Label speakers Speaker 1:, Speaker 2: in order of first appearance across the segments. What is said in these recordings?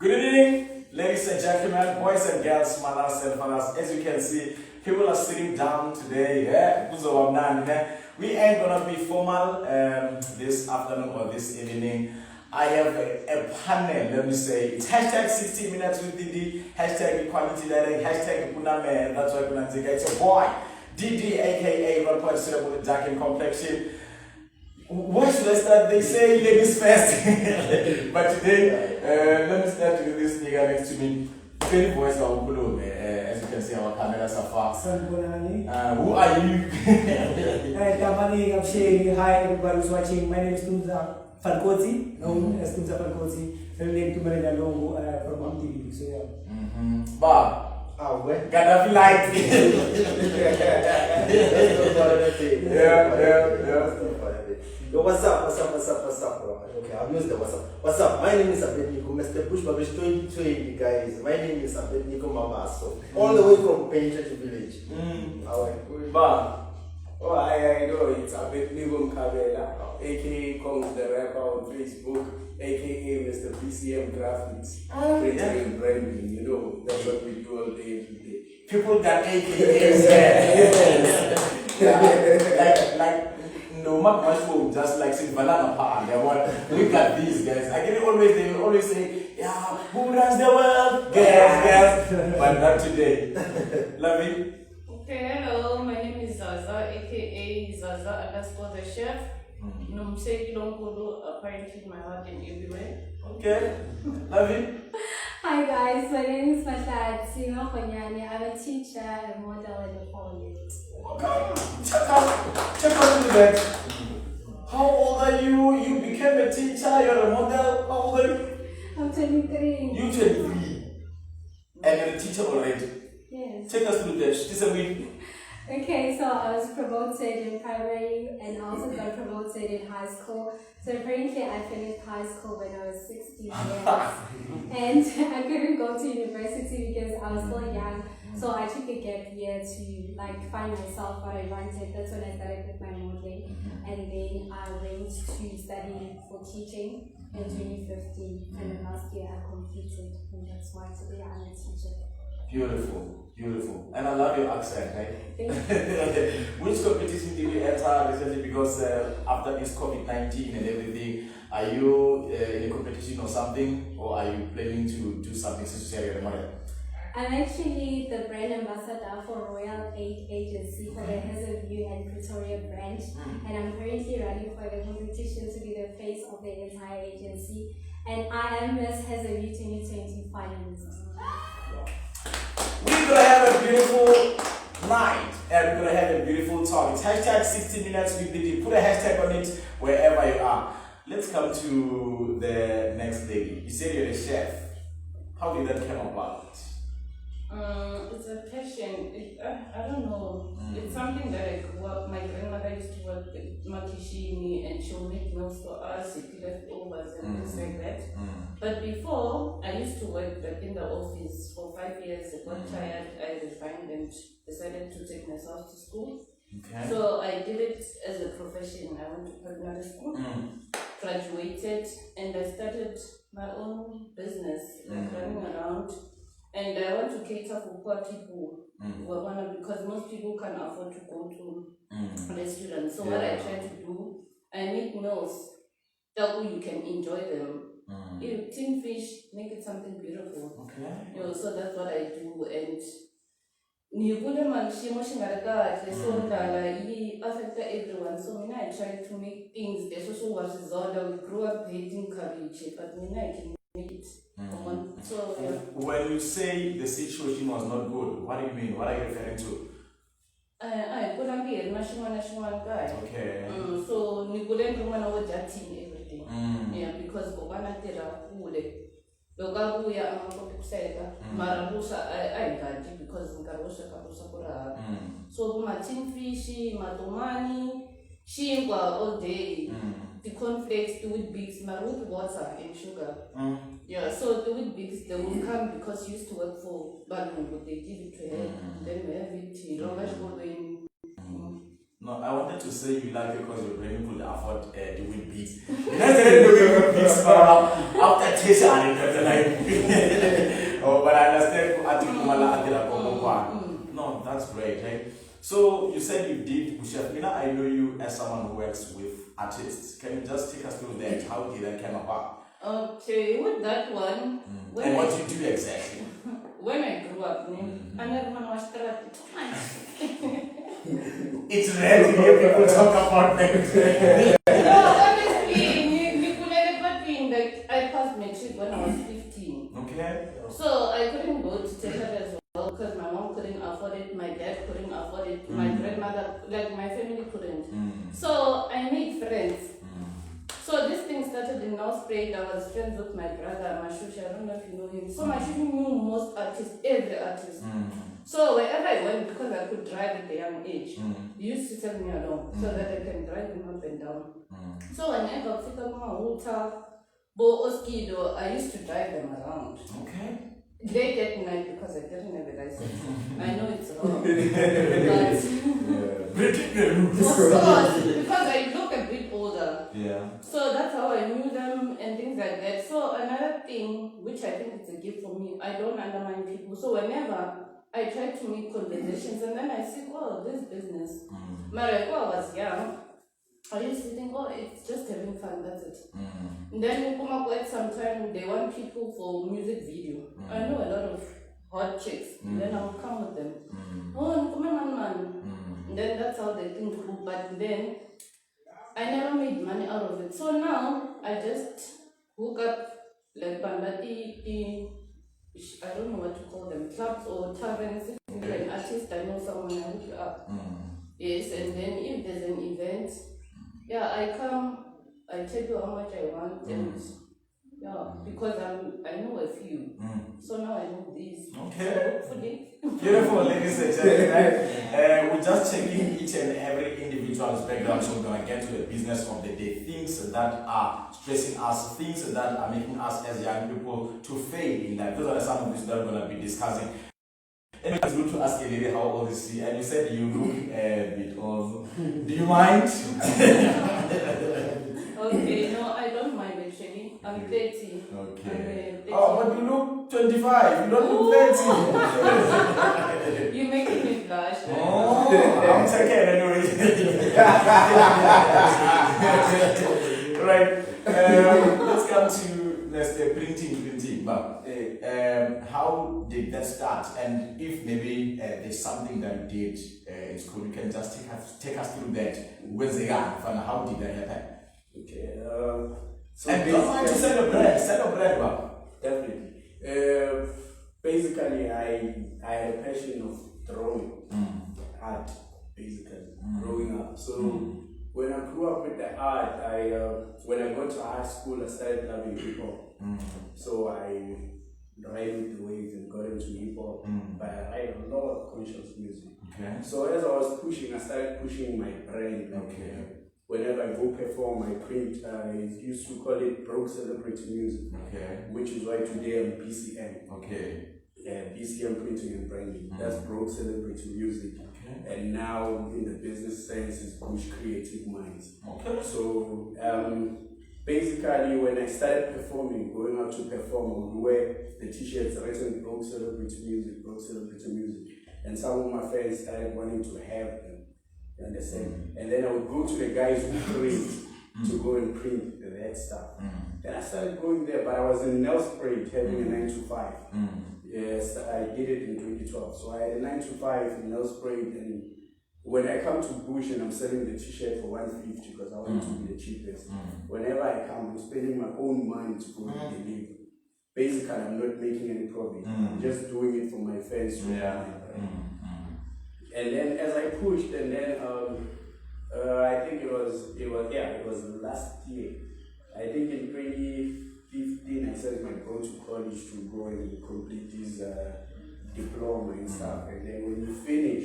Speaker 1: Good evening, ladies and gentlemen, boys and girls, Mahlatse and fathers. As you can see, people are sitting down today. We ain't gonna be formal this afternoon or this evening. I have a panel, let me say. It's hashtag 60 minutes with Didi, hashtag equality learning, hashtag Puname, that's why Punanzika. It's a boy, Didi, aka 1.0 with dark in complexion. Where should I start? They say ladies first. But today, let me start with this nigga next to me. Very voice of Bulu, as you can see, our cameras are far. Who are you?
Speaker 2: Hi, everybody who's watching. My name is Tumza from Kotsi, known as Tumza from Kotsi. Related to Marina Longo from MTV. So, yeah.
Speaker 1: Bob.
Speaker 2: Where?
Speaker 1: Gaddafi light. Yeah.
Speaker 3: Yo, what's up, bro? Okay, I'll use the what's up. What's up? My name is Abednego, Mr. Bushbuckridge 2020, guys. My name is Abednego Mamaso. All the way from Penchurch Village.
Speaker 4: Oh, I know it's Abednego Mkabela, aka Khongz the rapper on Facebook, aka Mr. PCM Graphics, and branding. You know, that's what we do all day, every day.
Speaker 1: People got AKAs. like no much just like Silvana Pan. We got these guys. They will always say, yeah, who runs the world? Girls. But not today. Love it.
Speaker 5: Okay, hello, my name is Zaza, aka Zaza _ the chef. Apparently my heart and everywhere.
Speaker 1: Okay, love it.
Speaker 6: Hi guys, my name is Mahlatse. I'm a teacher, a model, and a poet.
Speaker 1: Okay, check out that. How old are you? You became a teacher, you're a model. How old are you?
Speaker 6: I'm 23.
Speaker 1: You 23. And you're a teacher already.
Speaker 6: Yes.
Speaker 1: Take us through that. This is a week.
Speaker 6: Okay, so I was promoted in primary and also got promoted in high school. So apparently I finished high school when I was 16 years. And I couldn't go to university because I was still young. So I took a gap year to find myself what I wanted. That's when I started with my modeling. And then I went to study for teaching in 2015. And then last year I completed. And that's why today I'm a teacher.
Speaker 1: Beautiful. And I love your accent, right?
Speaker 6: Thank you.
Speaker 1: Which competition did you enter recently? Because after this COVID-19 and everything, are you in a competition or something? Or are you planning to do something necessary?
Speaker 6: I'm actually the brand ambassador for Royal Aid Agency for the View and Pretoria branch. And I'm currently running for the competition to be the face of the entire agency. And I am Miss View 2020 finalist.
Speaker 1: We're gonna have a beautiful night and we're gonna have a beautiful talk. It's hashtag 60 minutes with Didi. Put a hashtag on it wherever you are. Let's come to the next lady. You said you're a chef. How did that come about?
Speaker 5: It's a passion. I don't know. It's something that my grandmother used to work with makishini and she'll make meals for us, leftovers and things like that. But before, I used to work in the office for 5 years. I got tired, I resigned and decided to take myself to school.
Speaker 1: Okay.
Speaker 5: So I did it as a profession. I went to culinary school, graduated, and I started my own business, running around. And I want to cater for poor people because most people can't afford to go to restaurants. So what I try to do, I make meals that way you can enjoy them. Tin fish, make it something beautiful.
Speaker 1: Okay.
Speaker 5: So that's what I do. And affect everyone. So I try to make things. There's also what is order. We grew up hating cabbage, but I can make it. So yeah.
Speaker 1: When you say the situation was not good, what do you mean? What are you referring to?
Speaker 5: I couldn't be a national guy.
Speaker 1: Okay.
Speaker 5: So we couldn't do everything. Yeah, because Gobana did a cool. Lokabuya amakokuseka marabusa ayingadi because ngarosha kabusa kura. So matin fish, matomani, shingwa all day. The cornflakes, the wheat bix, with water and sugar. Yeah, so the wheat bix, they will come because you used to work for Balungu, they give it to her. Then we have it,
Speaker 1: No, I wanted to say you like it because your brain could afford doing beats. You know, doing beats after Tisha and like. Oh, but I understand. No, that's great, right? So you said you did Bushbuckridge. I know you as someone who works with artists. Can you just take us through that? How did that come about?
Speaker 5: Okay, with that one.
Speaker 1: And what you do exactly?
Speaker 5: When I grew up, I never was
Speaker 1: It's rare to hear people talk about that.
Speaker 5: No, honestly, like I passed matric when I was 15.
Speaker 1: Okay.
Speaker 5: So I couldn't go to Texas as well because my mom couldn't afford it, my dad couldn't afford it, my grandmother, like my family couldn't. So I made friends. So this thing started in North Spring. I was friends with my brother, Mashusha. I don't know if you know him. So Mashusha knew most artists, every artist. So wherever I went, because I could drive at a young age, he used to tell me along so that I can drive him up and down. So whenever I pick up my water, Bo Oskido, I used to drive them around.
Speaker 1: Okay.
Speaker 5: Late at night because I didn't have a license. I know it's wrong. But of course, because I look a bit older.
Speaker 1: Yeah.
Speaker 5: So that's how I knew them and things like that. So another thing, which I think is a gift for me, I don't undermine people. So whenever I try to make conversations and then I see, oh, this business. But when I was young, I used to think, oh, it's just having fun, that's it. And then you come up with sometime they want people for music video. I know a lot of hot chicks. Then I'll come with them. Oh, come on, man. And then that's how they think grew. But then I never made money out of it. So now I just hook up like Bandati, I don't know what to call them, clubs or taverns. If you're an artist, I know someone, I hook you up. Yes, and then if there's an event, yeah, I come, I tell you how much I want, and yeah, because I know a few. So now I know these.
Speaker 1: Okay.
Speaker 5: So hopefully.
Speaker 1: Beautiful, ladies and gentlemen. We're just checking each and every individual's background, so we're going to get to the business of the day. Things that are stressing us, things that are making us as young people to fail in life. Those are some of things that we're going to be discussing. Anyway, it's good to ask a lady how old is she, and you said you look a bit old. Do you mind?
Speaker 5: Okay, no, I don't mind actually. I'm 30.
Speaker 1: Okay.
Speaker 5: I'm,
Speaker 1: Oh, but you look 25. You don't look 30.
Speaker 5: You're making me blush.
Speaker 1: Oh, I'm taking anyway. Right. Let's come to printing. But how did that start? And if maybe there's something that you did in school, you can just take us through that. Where's the guy? How did that happen?
Speaker 4: Okay. So
Speaker 1: and don't mind to celebrate, well.
Speaker 4: Definitely. Basically, I had a passion of drawing, art, basically, growing up. So when I grew up with the art, when I got to high school, I started loving hip hop. So I ran the waves and got into hip hop, but I write a lot of conscious music.
Speaker 1: Okay.
Speaker 4: So as I was pushing, I started pushing my brand. Whenever I go perform, I print. I used to call it Broke Celebrity Music, which is why today I'm BCM. BCM Printing and Branding. That's Broke Celebrity Music. And now in the business sense is Bush Creative Minds. So basically when I started performing, going out to perform, I would wear the t-shirts written Broke Celebrity Music, Broke Celebrity Music. And some of my friends started wanting to have them. You understand? And then I would go to the guys who print to go and print that stuff. Then I started going there, but I was in Nelspruit having a 9 to 5. Yes, I did it in 2012. So I had a 9 to 5 in Nelspruit, and when I come to Bush and I'm selling the t-shirt for 150 because I want to be the cheapest. Whenever I come, I'm spending my own money to go and deliver. Basically, I'm not making any profit. I'm just doing it for my fans. And then as I pushed, and then I think it was last year. I think in 2015 I said I go to college to go and complete this diploma and stuff. And then when you finish,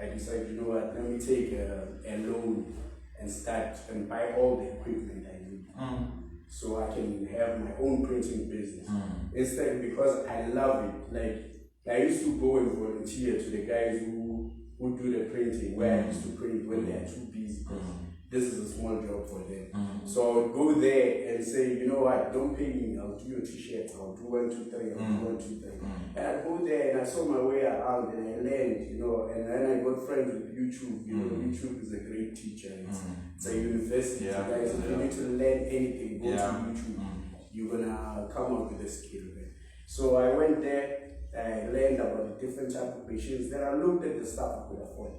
Speaker 4: I decided, you know what, let me take a loan and start and buy all the equipment I need. So I can have my own printing business. Instead, because I love it. Like I used to go and volunteer to the guys who who do the printing, where I used to print when they're too busy. This is a small job for them. So I would go there and say, you know what, don't pay me, I'll do your t-shirts, I'll do 1, 2, 3, I'll do 1, 2, 3. And I go there and I saw my way around and I learned, you know, and then I got friends with YouTube. You know, YouTube is a great teacher. It's a university, guys. If you need to learn anything, go to YouTube. You're gonna come up with a skill there. So I went there, I learned about the different type of machines. Then I looked at the stuff I could afford.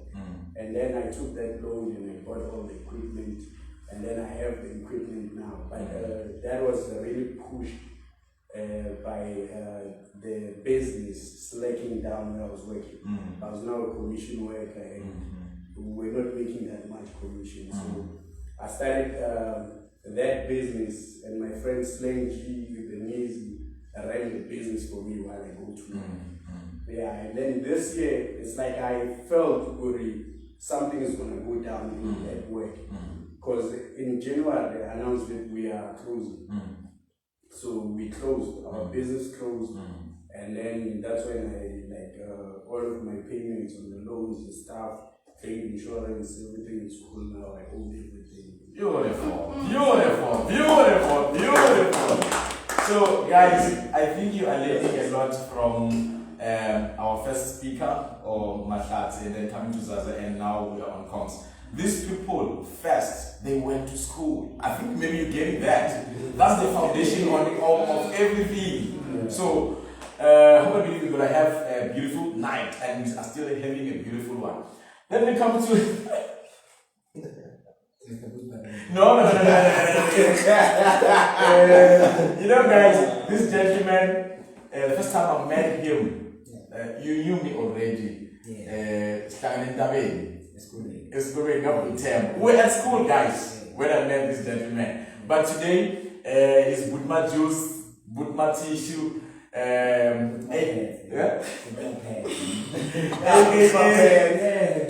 Speaker 4: And then I took that loan and I bought all the equipment. And then I have the equipment now. But that was really pushed by the business slacking down where I was working. I was now a commission worker and we were not making that much commission. So I started that business, and my friend Slang G with the knees ran the business for me while I go to Yeah, and then this year, it's like I felt something is going to go down at work. Because in January, they announced that we are closing. So we closed, our business closed. And then that's when I, all of my payments on the loans and stuff, paid insurance, everything is cool now. I own everything.
Speaker 1: Beautiful, beautiful, beautiful, beautiful. So, guys, I think you are learning a lot from our first speaker, or Mahlatse, and then coming to Zaza, and now we are on Khongz. These people, first, they went to school. I think maybe you're getting that. That's the foundation of everything. So, hopefully we're going to have a beautiful night, and we are still having a beautiful one. Then we come to... No. You know, guys, this gentleman, the first time I met him, you knew me already. It's great, not with him. We're at school, guys, when I met this gentleman. But today, his Budma juice, Budma tissue,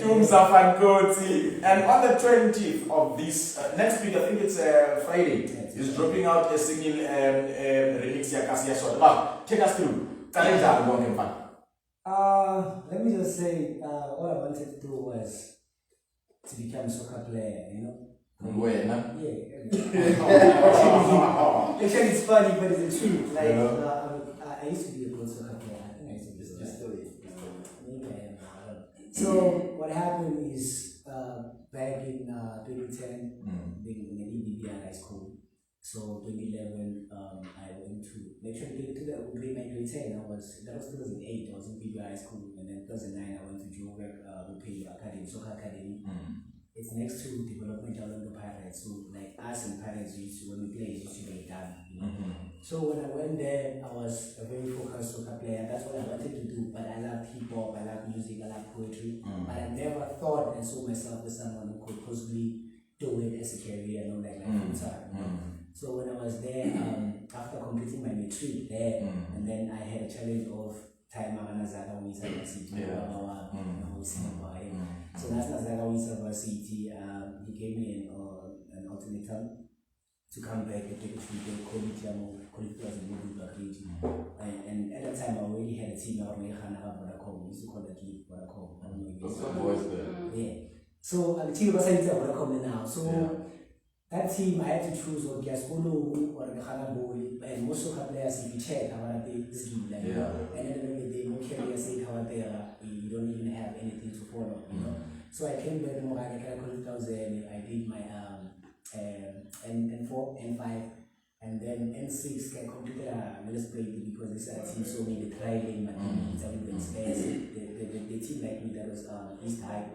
Speaker 1: Tumza and Kotsi. And on the 20th of this next week, I think it's Friday, he's dropping out a single remix Yakasia short. But take us through.
Speaker 2: Let me just say, all I wanted to do was to become a soccer player, you know? Yeah. Actually, it's funny, but it's the truth. Like, I used to be a good soccer player. I think I used to be a good soccer player. Maybe I am now. So, what happened is, back in 2010, in BBI high school. So, 2011, I went to, actually, grade 9, grade 10, that was 2008, I was in BBI high school. And then 2009, I went to Joburg, Academy, Soccer Academy. It's next to development of the Pirates. So like us and Pirates when we play, used to be done. You know? So when I went there, I was a very focused soccer player. That's what I wanted to do. But I love hip hop, I love music, I love poetry. But I never thought and saw myself as someone who could possibly do it as a career, full time. So when I was there, after completing my matric there, and then I had a challenge of time Zaza So that's Zaza University. He gave me an ultimatum to come back and take a quality was in Bushbuckridge. And at that time I already had a team out in Vodacom. We used to call it Vodacom. I don't know if you know. Yeah. So the team was at Vodacom now. So that team I had to choose or Gaskolo or the Hanaboli, and most of the players if you check how this game. And at the end of the day, no carrier say how you don't even have anything to follow, you know. So I came back more I did my N4, N5, and then N6 I completed let's play because this team saw me the trialing my the team like me that was East High.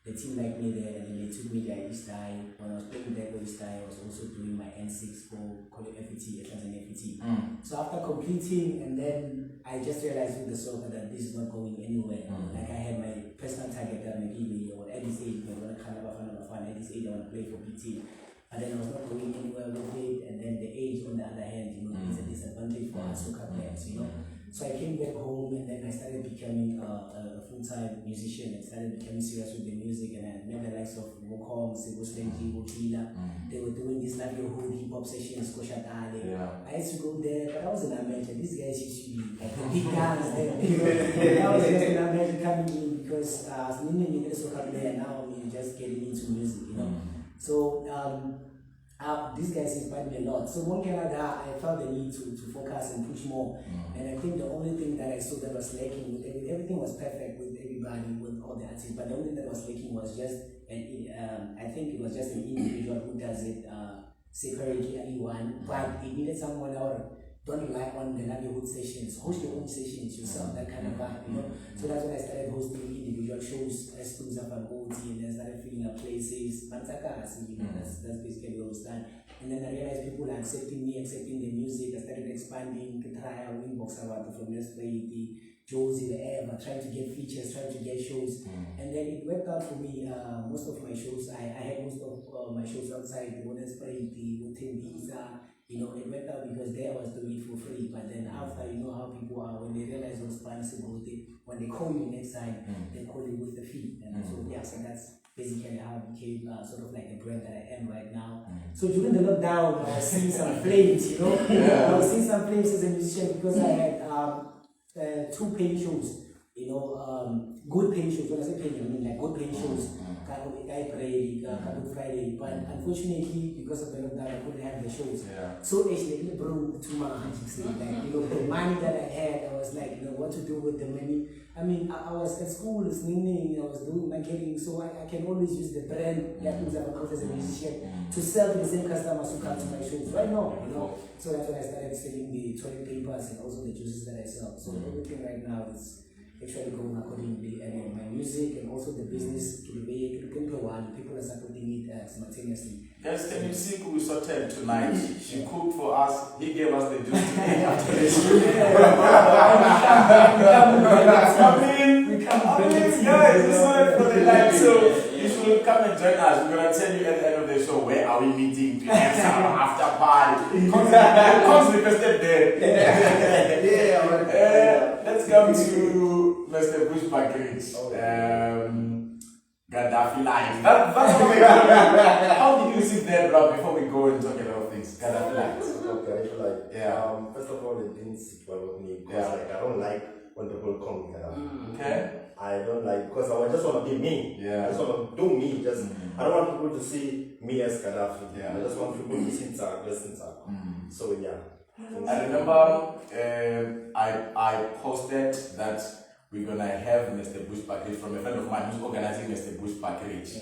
Speaker 2: The team like me there, and then they took me there East High. When I was playing there for East High, I was also doing my N6 for FET, Tanzania FET. So after completing, and then I just realized with the soccer that this is not going anywhere. Like I had my personal target that maybe me, or at this age, I want to at this age, I want to play for PT. But then I was not going anywhere with it, and then the age on the other hand, you know, is a disadvantage for us soccer players, you know. So I came back home and then I started becoming a full-time musician. I started becoming serious with the music, and I met the likes of Khongz, They were doing this like your whole hip-hop sessions, I used to go there, but I was an amateur. These guys used to be like the big guns there. I was just an amateur coming in because as an Indian soccer player now, I'm just getting into music, you know. So these guys inspired me a lot. So one Canada, I felt the need to focus and push more. And I think the only thing that I saw that was lacking with everything was perfect with everybody, with all the artists, but the only thing that was lacking was just I think it was just an individual who does it separately, anyone, but it needed someone else. Don't rely on the livelihood sessions, host your own sessions yourself, that kind of vibe, you know. So that's when I started hosting individual shows as Tumza and Kotsi, and then started filling up places, Mantakas, you know, that's basically what was done. And then I realized people are accepting me, accepting the music. I started expanding, trial, inbox about from this way, the Josie, the Eva, trying to get features, trying to get shows. And then it worked out for me. Most of my shows, I had most of my shows outside, the Women's Parade, the Zaza. You know, it went out because there I was doing it for free. But then after, you know how people are, when they realize those responsible, when they call you next time, they call you with the fee. And so, yeah, so that's basically how I became sort of like a brand that I am right now. So during the lockdown, I was seeing some flames, you know. I was seeing some flames as a musician because I had 2 paying shows. You know, good paying shows. When I say paying, I mean like good paying shows. Friday, but unfortunately, because of the lockdown, I couldn't have the shows. So actually, it brought to my hands. Like, you know, the money that I had, I was like, you know, what to do with the money. I mean, I was at school, listening, I was doing marketing, so I can always use the brand, as a musician, to sell to the same customers who come to my shows right now, you know. So that's when I started selling the toilet papers and also the juices that I sell. So everything right now is actually going accordingly, and my music and also the business to the way people are supporting it simultaneously.
Speaker 1: Yes, can you see who we sorted tonight? She cooked for us, he gave us the juice to eat after the show. I mean, guys, we sorted for the night, so you should come and join us. We're going to tell you at the end of the show where are we meeting to have some after party. Khongz requested there. Let's come to Mr. Bushbuckridge. Gaddafi lines. That's how did you receive that, bro, before we go and talk about things? Gaddafi lines.
Speaker 3: Okay, like,
Speaker 1: yeah.
Speaker 3: First of all, it didn't sit well with me because like, I don't like when people call me Gaddafi.
Speaker 1: Okay.
Speaker 3: I don't like, because I just want to be me.
Speaker 1: Yeah.
Speaker 3: I just want to do me. Just I don't want people to see me as Gaddafi.
Speaker 1: Yeah.
Speaker 3: I just want people to see Tumza, listen to. So yeah.
Speaker 1: I remember I posted that we're gonna have Mr. Bushbuckridge from a friend of mine who's organizing Mr. Bushbuckridge.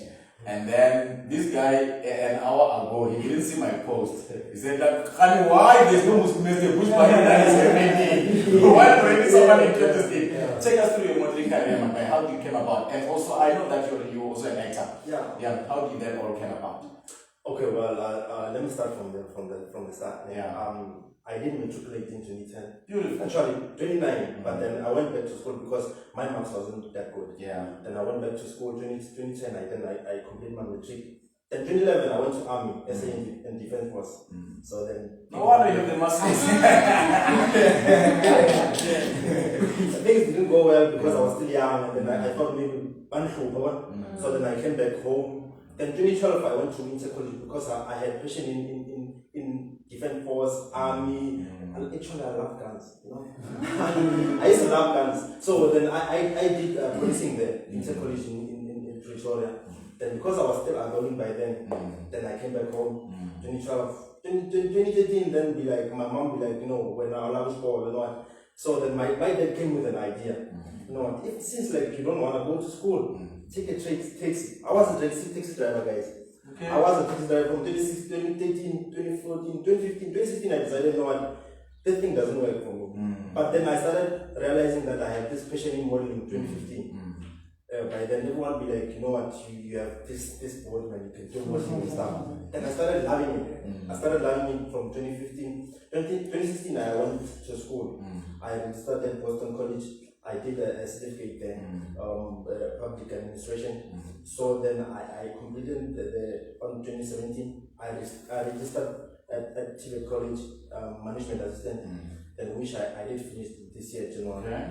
Speaker 1: And then this guy, an hour ago, he didn't see my post. He said that, "Honey, why there's no Mr. Bushbuckridge that is every Why already someone interested?" Take us through your modeling career, my guy. How did you came about? And also, I know that you're also an actor. Yeah. How did that all came about?
Speaker 3: Okay, well, let me start from the start.
Speaker 1: Yeah.
Speaker 3: I did matriculate in 2010.
Speaker 1: Beautiful.
Speaker 3: Actually, 2009. But then I went back to school because my marks wasn't that good.
Speaker 1: Yeah.
Speaker 3: Then I went back to school 2010. I completed my matric. Then 2011, I went to Army, SA and Defense Force. So then.
Speaker 1: No wonder you have the muscles.
Speaker 3: Things didn't go well because I was still young, and then I thought maybe one. So then I came back home. Then 2012, I went to Winter College because I had passion in Defense Force, Army, and actually I love guns, you know. I used to love guns. So then I did policing there, Winter College in Pretoria. Then because I was still adulting by then I came back home, 2012. 2013, then be like, my mom be like, you know, when I love school, you know. So then my dad came with an idea. You know, it seems like you don't want to go to school. Take a taxi. I was a taxi driver, guys. Okay. I was a taxi driver from 2013, 2014, 2015, 2016. I decided, you know what, this thing doesn't work for me. But then I started realizing that I had this passion in modeling in 2015. By then, everyone be like, you know what, you have this body, man, you can do modeling and stuff. Then I started loving it. I started loving it from 2015. 2016, I went to school. I started Boston College. I did a certificate there, public administration. So then I completed on 2017. I registered at Tibet College, management assistant, and which I did finish this year, January.
Speaker 1: Okay.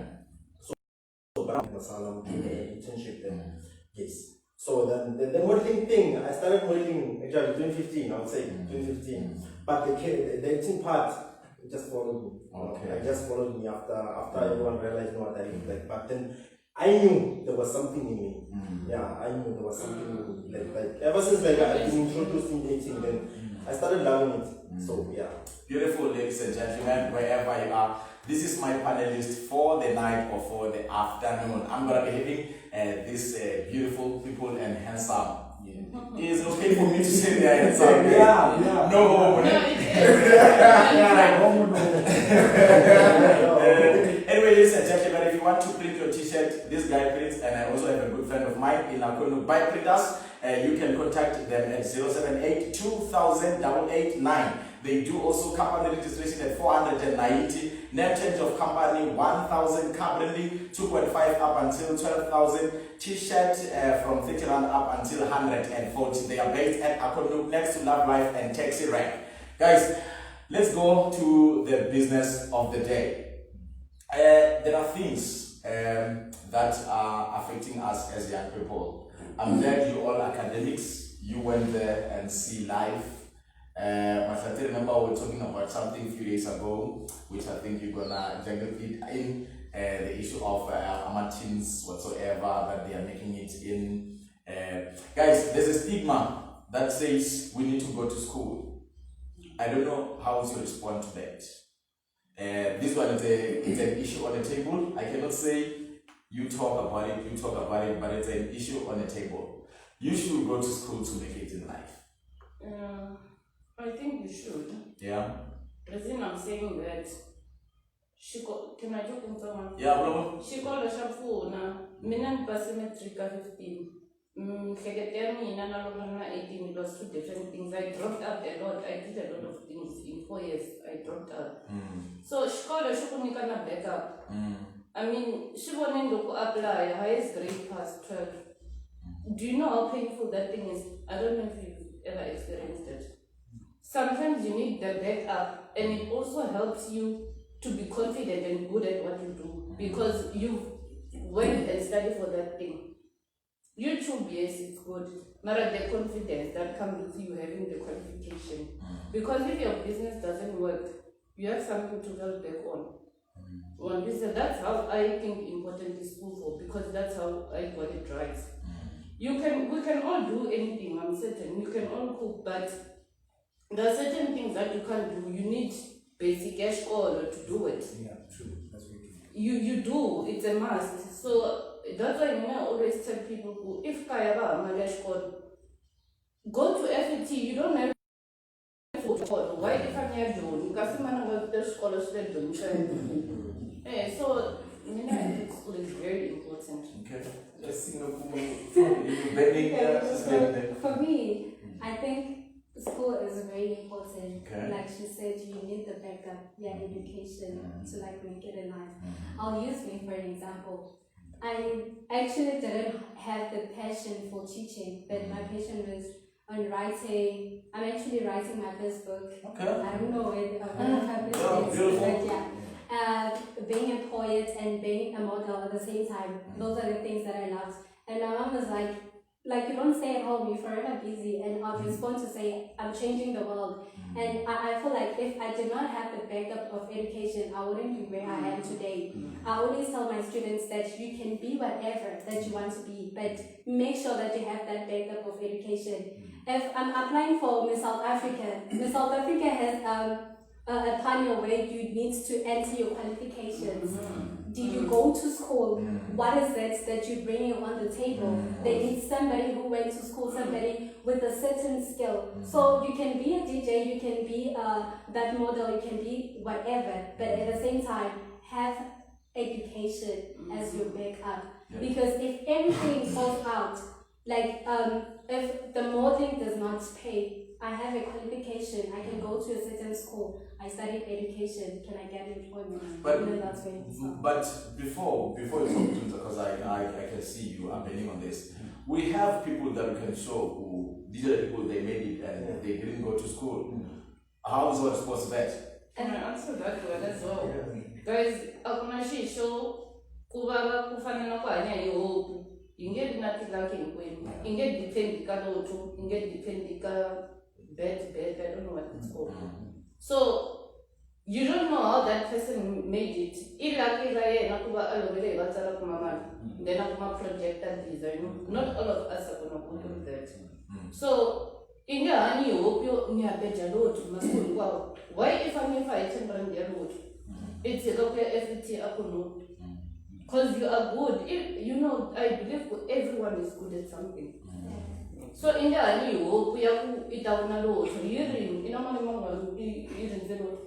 Speaker 3: So Masalam internship there. Yes. So then the modeling thing, I started modeling actually 2015, I would say 2015. But the acting part, it just followed me.
Speaker 1: Okay.
Speaker 3: It just followed me after everyone realized what I looked like. But then I knew there was something in me. Yeah, I knew there was something in me. Like ever since like I've been introduced in dating, then I started loving it. So yeah.
Speaker 1: Beautiful ladies and gentlemen, wherever you are, this is my panelist for the night or for the afternoon. I'm gonna be having these beautiful people and handsome. It is okay for me to say they are handsome.
Speaker 2: Yeah.
Speaker 1: No homo. Anyway, ladies and gentlemen, if you want to print your t-shirt, this guy prints, and I also have a good friend of mine in Nakonu by printers. You can contact them at 078-2000-889. They do also company registration at 490, name change of company 1,000, currently 2.5 up until 12,000, t-shirt from 30 rand up until 140. They are based at Akonu next to Love Life and Taxi Rank. Guys, let's go to the business of the day. There are things that are affecting us as young people. I'm glad you all academics, you went there and see life. Mahlatse, remember we were talking about something a few days ago, which I think you're gonna jungle it in, the issue of amatins whatsoever, that they are making it in. Guys, there's a stigma that says we need to go to school. I don't know how to respond to that. This one is an issue on the table. I cannot say you talk about it, but it's an issue on the table. You should go to school to make it in life.
Speaker 5: I think you should.
Speaker 1: Yeah.
Speaker 5: The reason I'm saying that, can I joke in someone?
Speaker 1: Yeah, bro.
Speaker 5: She called a shafuna, Minan Pasimetrica 15. Secretary, Nana 18, it was two different things. I dropped out a lot. I did a lot of things in 4 years. I dropped out. So she called a Shukunikana back up. I mean, she wanted to apply highest grade past 12. Do you know how painful that thing is? I don't know if you've ever experienced it. Sometimes you need the backup, and it also helps you to be confident and good at what you do because you went and studied for that thing. YouTube, yes, it's good, but the confidence that comes with you having the qualification. Because if your business doesn't work, you have something to fall back on. One reason, that's how I think important is school for, because that's how I got it right. We can all do anything, I'm certain. You can all cook, but there are certain things that you can't do. You need basic cash or to do it.
Speaker 2: Yeah, true. That's very true.
Speaker 5: You do, it's a must. So that's why I always tell people who, if Kayaba Malash code, go to FET, you don't have to code. Why if I'm here doing? Because I'm not the scholars that don't. So I think school is very important.
Speaker 1: Okay. Let's see
Speaker 6: For me, I think school is very important.
Speaker 1: Okay.
Speaker 6: Like she said, you need the backup, education to like make it in life. I'll use me for an example. I actually didn't have the passion for teaching, but my passion was on writing. I'm actually writing my first book.
Speaker 1: Okay.
Speaker 6: I don't know when I'll publish it, but yeah. Being a poet and being a model at the same time, those are the things that I loved. And my mom was like you don't stay at home, you're forever busy, and I'll respond to say, I'm changing the world. And I feel like if I did not have the backup of education, I wouldn't be where I am today. I always tell my students that you can be whatever that you want to be, but make sure that you have that backup of education. If I'm applying for Miss South Africa has a panel where you need to enter your qualifications. Do you go to school? What is it that you're bringing on the table? They need somebody who went to school, somebody with a certain skill. So you can be a DJ, you can be that model, you can be whatever, but at the same time, have education as your backup. Because if everything falls out, like if the modeling does not pay, I have a qualification, I can go to a certain school, I studied education, can I get employment?
Speaker 1: But before you talk to Tumza, because I can see you are bending on this, we have people that we can show who, these are the people, they made it and they didn't go to school. How is our response to that?
Speaker 5: And I answer that one as well. Guys, akunashi show kuba kufanana kwa anya yoku. Inge dinati like in when. Inge depend ka lotu. Inge depend ka bed. I don't know what it's called. So You don't know how that person made it. Then I project and design. Not all of us are going to do that. So, in the honey, you hope you near better road to Mascoon. Wow. Why if I'm fighting on the road? It's a local FT Akuno. Because you are good. You know, I believe everyone is good at something. So in the honey, you hope we are it down a road. So you're in a moment, you're in the road.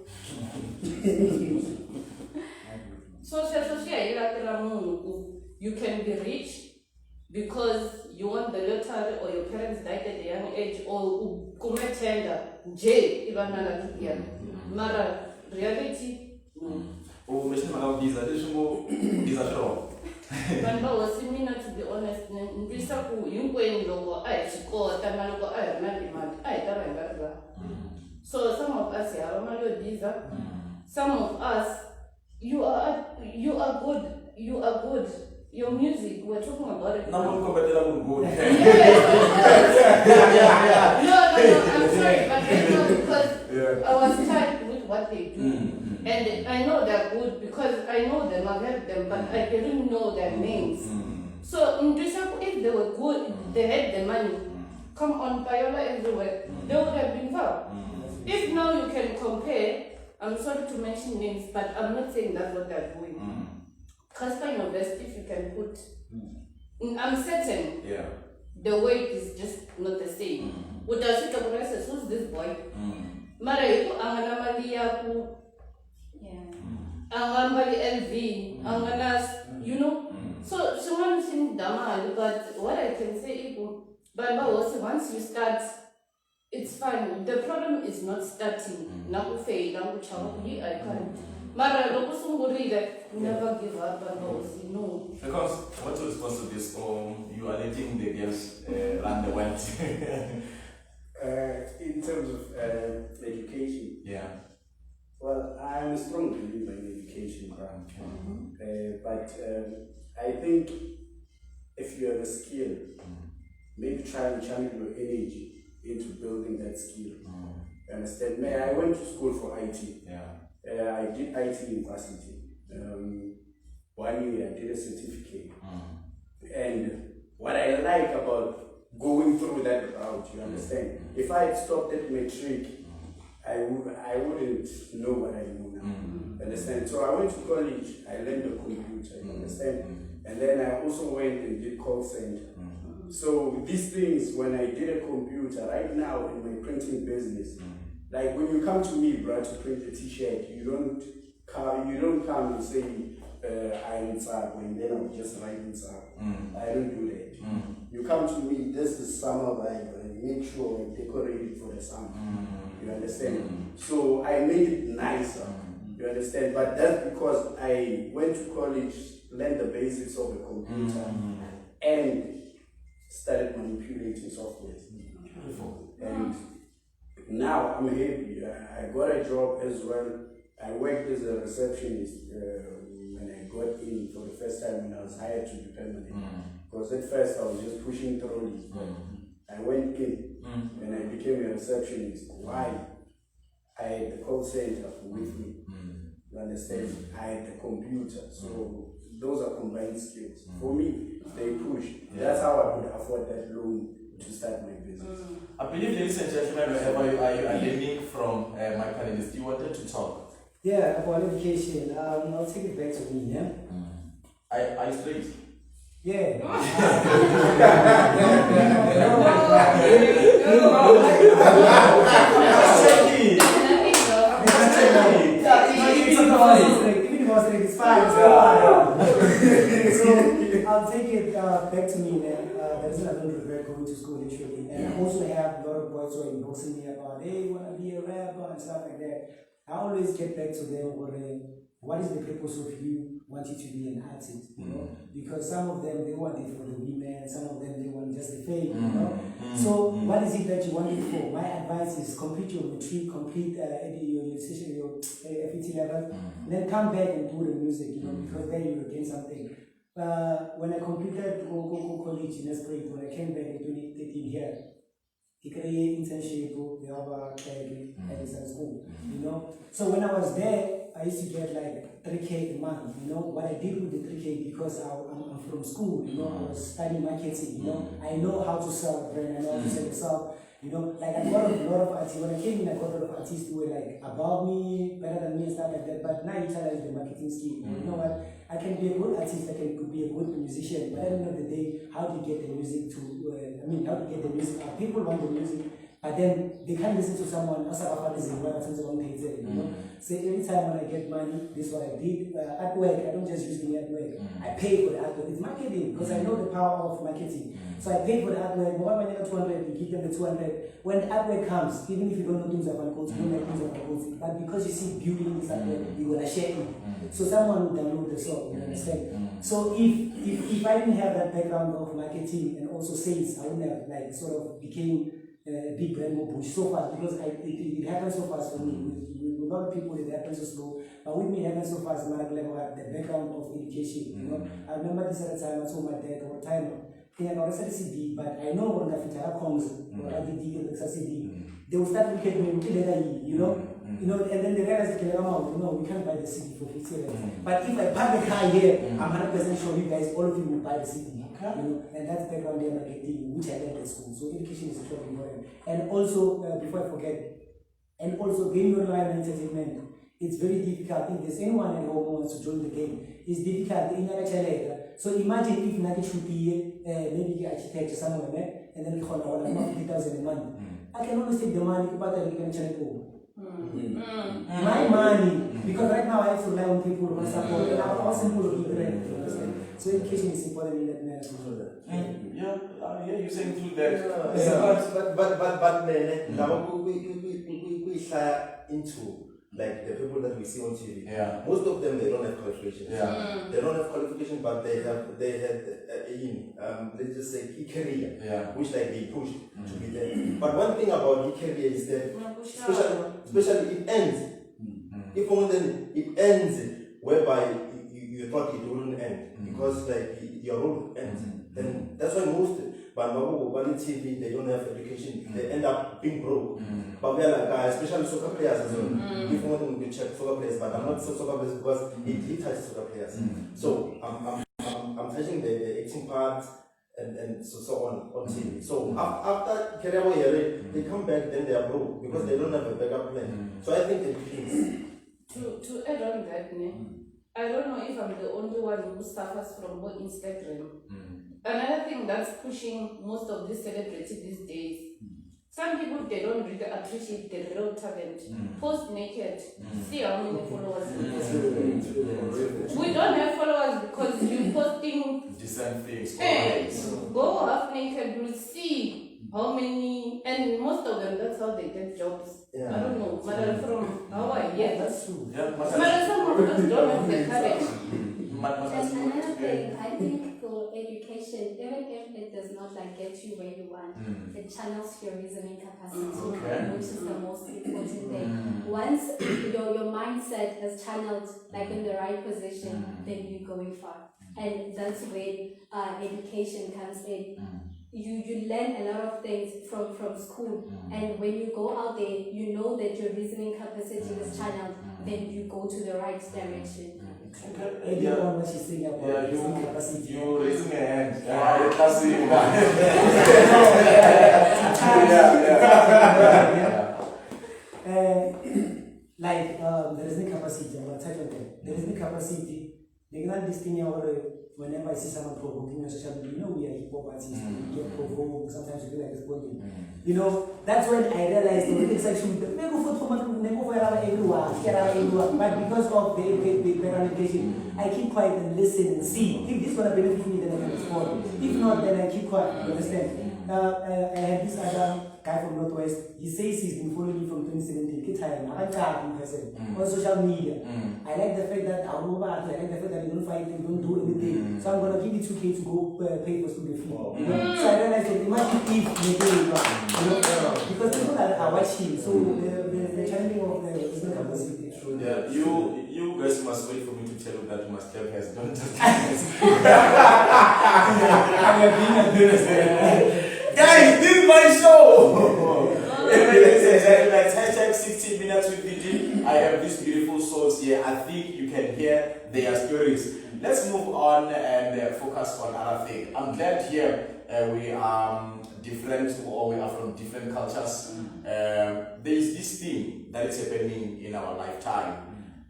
Speaker 5: So you can be rich because you won the lottery or your parents died at a young age or commit tender, jail, even Mara, reality.
Speaker 1: Oh, Mr. Malawi, these are sure.
Speaker 5: Remember, was similar to be honest, and Bisaku, you going logo, I score, Tamaloko, I demand, I don't. So some of us are Romano Visa, some of us, you are good. Your music, we're talking about it.
Speaker 1: No, good.
Speaker 5: No, I'm sorry, but I know because I was tired with what they do. And I know they're good because I know them, I've heard them, but I didn't know their names. So in Dusaku, if they were good, they had the money, come on, Payola everywhere, they would have been far. If now you can compare, I'm sorry to mention names, but I'm not saying that's what they're doing. Casper your best if you can put. I'm certain the weight is just not the same. With the city of Roses, who's this boy? Marayu, Anganamaliaku, Angambali LV, Anganas, you know. So someone seemed Damal, but what I can say, Baba was once you start, it's fine. The problem is not starting. Nakufe, Nakuchawi, I can't. Mara, never give up and no.
Speaker 1: Because what's your response to this? Or you are letting the girls run the world?
Speaker 4: In terms of education, well, I'm a strong believer in education, but I think if you have a skill, maybe try and channel your energy into building that skill. Understand? I went to school for IT. I did IT university. 1 year I did a certificate. And what I like about going through that route, you understand? If I had stopped at matric, I wouldn't know what I know now. Understand? So I went to college, I learned the computer, you understand? And then I also went and did call center. So these things, when I did a computer, right now in my printing business, like when you come to me, bro, to print a t-shirt, you don't come and say, I'm Zaza, and then I'm just writing Zaza. I don't do that. You come to me, this is summer vibe, and make sure I decorate it for the summer. You understand? So I made it nicer. You understand? But that's because I went to college, learned the basics of the computer, and started manipulating software. And now I'm happy. I got a job as well. I worked as a receptionist when I got in for the first time when I was hired to be permanent. Because at first I was just pushing trolleys. I went in and I became a receptionist. Why? I had the call center with me. You understand? I had the computer. So those are combined skills. For me, they push. That's how I could afford that loan to start my business.
Speaker 1: I believe, ladies and gentlemen, wherever you are learning from my panelists, you wanted to talk.
Speaker 2: Yeah, about education. I'll take it back to me, yeah?
Speaker 1: Are you straight?
Speaker 2: Yeah. It's fine. So I'll take it back to me, man. The reason I don't regret going to school literally. And I also have a lot of boys who are inboxing me about, hey, you want to be a rapper and stuff like that. I always get back to them what is the purpose of you wanting to be an artist, you know? Because some of them, they want it for the women, some of them, they want just the fame, you know? So what is it that you want it for? My advice is complete your matric, complete your session, your FET level, then come back and do the music, you know, because then you will gain something. When I completed college in Esprit, when I came back in 2013 here, create internship, at school, you know. So when I was there, I used to get like 3K a month, you know. What I did with the 3K, because I'm from school, you know, I was studying marketing, you know. I know how to sell a brand, I know how to sell yourself, you know. Like I got a lot of artists, when I came in, I got a lot of artists who were like above me, better than me and stuff like that. But now you challenge the marketing skill, you know what? I can be a good artist, I can be a good musician, but at the end of the day, how do you get the music to, how do you get the music out? People want the music, but then they can't listen to someone else about you know. So every time when I get money, this is what I did. At work, I don't just use the artwork. I pay for the artwork. It's marketing, because I know the power of marketing. So I pay for the artwork. More money than 200, you give them the 200. When the artwork comes, even if you don't know Tumza and Kotsi, you don't like Tumza and Kotsi, but because you see beauty in this artwork, you're gonna share it. So someone will download the song, you understand? So if I didn't have that background of marketing and also sales, I wouldn't have like sort of became a big brand more push so fast, because it happens so fast for me. With a lot of people, it happens so slow, but with me, it happens so fast. My level at the background of education, you know. I remember this at the time I told my dad over time, I got a CD, but I know when I fit Khongz or I did the CD, they will start looking at me, you know. You know, and then they realize they can come out, you know, we can't buy the CD for 50 cents. But if I park the car here, I'm 100% sure you guys, all of you will buy the CD. You know, and that's background there marketing, which I learned at school. So education is extremely important. And also, before I forget, and also game online entertainment, it's very difficult. If there's anyone at home who wants to join the game, it's difficult. So imagine if Naki should be maybe architect somewhere, and then 50,000 a month. I can always take the money, but I can check it. My money, because right now I have to rely on people who support, and I also people to so education is important in that manner.
Speaker 1: Yeah, you saying through that.
Speaker 3: Now we share into like the people that we see on TV.
Speaker 1: Yeah.
Speaker 3: Most of them, they don't have qualifications.
Speaker 1: Yeah.
Speaker 3: They don't have qualifications, but they had let's just say e-career, which like they push to be there. But one thing about e-career is that especially it ends. If only then it ends whereby you thought it wouldn't end, because like your role ends. Then that's why most on TV, they don't have education, they end up being broke. But we are like, especially soccer players as well. If you want to check soccer players, but I'm not soccer players because it touches soccer players. So I'm touching the acting part and so on TV. So after career they come back, then they are broke because they don't have a backup plan. So I think education.
Speaker 5: To add on that, I don't know if I'm the only one who suffers from Instagram. Another thing that's pushing most of these celebrities these days, some people, they don't really appreciate the real talent. Post naked, see how many followers you have. We don't have followers because you're posting
Speaker 1: decent things.
Speaker 5: Go half naked, you'll see how many, and most of them, that's how they get jobs. I don't know, but from Hawaii, that's true. But some of us don't have the courage.
Speaker 6: And another thing, I think for education, even if it does not like get you where you want, it channels your reasoning capacity, which is the most important thing. Once your mindset is channeled like in the right position, then you're going far. And that's when education comes in. You learn a lot of things from school, and when you go out there, you know that your reasoning capacity is channeled, then you go to the right direction.
Speaker 2: What she's saying about reasoning capacity.
Speaker 1: You raising your hand. That's it.
Speaker 2: Like there is no capacity. I'm gonna touch on that. There is no capacity. They can't distinguish whenever I see someone provoking on social media. You know, we are hip hop artists. We get provoked. Sometimes we feel like responding. You know, that's when I realized it's actually the but because of the education, I keep quiet and listen and see. If this is gonna benefit me, then I can respond. If not, then I keep quiet. You understand? I had this other guy from Northwest. He says he's been following me from 2017. On social media. I like the fact that you don't fight, you don't do anything. So I'm gonna give you 2K to go pay for student fee. You know? So I realized that imagine if because people are watching, so the challenging of the business capacity.
Speaker 1: Yeah, you guys must wait for me to tell you that you must have has don't just guys, this is my show. hashtag 60 minutes with VG. I have these beautiful souls here. I think you can hear their stories. Let's move on and focus on other things. I'm glad here we are different, or we are from different cultures. There is this thing that is happening in our lifetime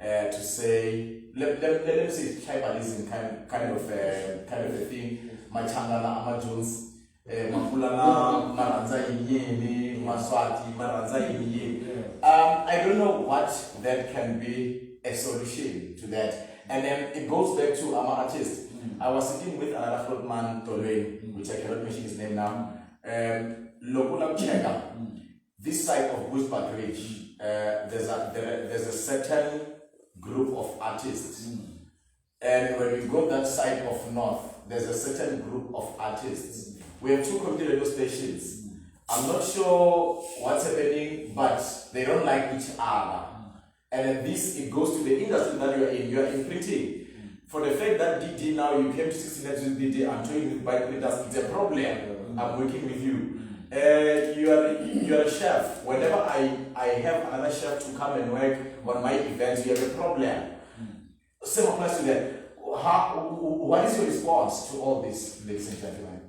Speaker 1: to say, let me say tribalism kind of a thing. Machangana Amajones. Mapulana, Maranza Inyeni, Maswati, Maranza Inyeni. I don't know what that can be a solution to that. And then it goes back to our artist. I was sitting with another frontman, Tolwe, which I cannot mention his name now. Lokula Chega. This side of Bushbuckridge, there's a certain group of artists. And when we go that side of north, there's a certain group of artists. We have two community radio stations. I'm not sure what's happening, but they don't like each other. And then it goes to the industry that you are in. You are in printing. For the fact that DD now, you came to 60 Minutes with DD, I'm showing you by printers, it's a problem. I'm working with you. You are a chef. Whenever I have another chef to come and work on my events, you have a problem. Same applies to that. What is your response to all this, ladies and gentlemen?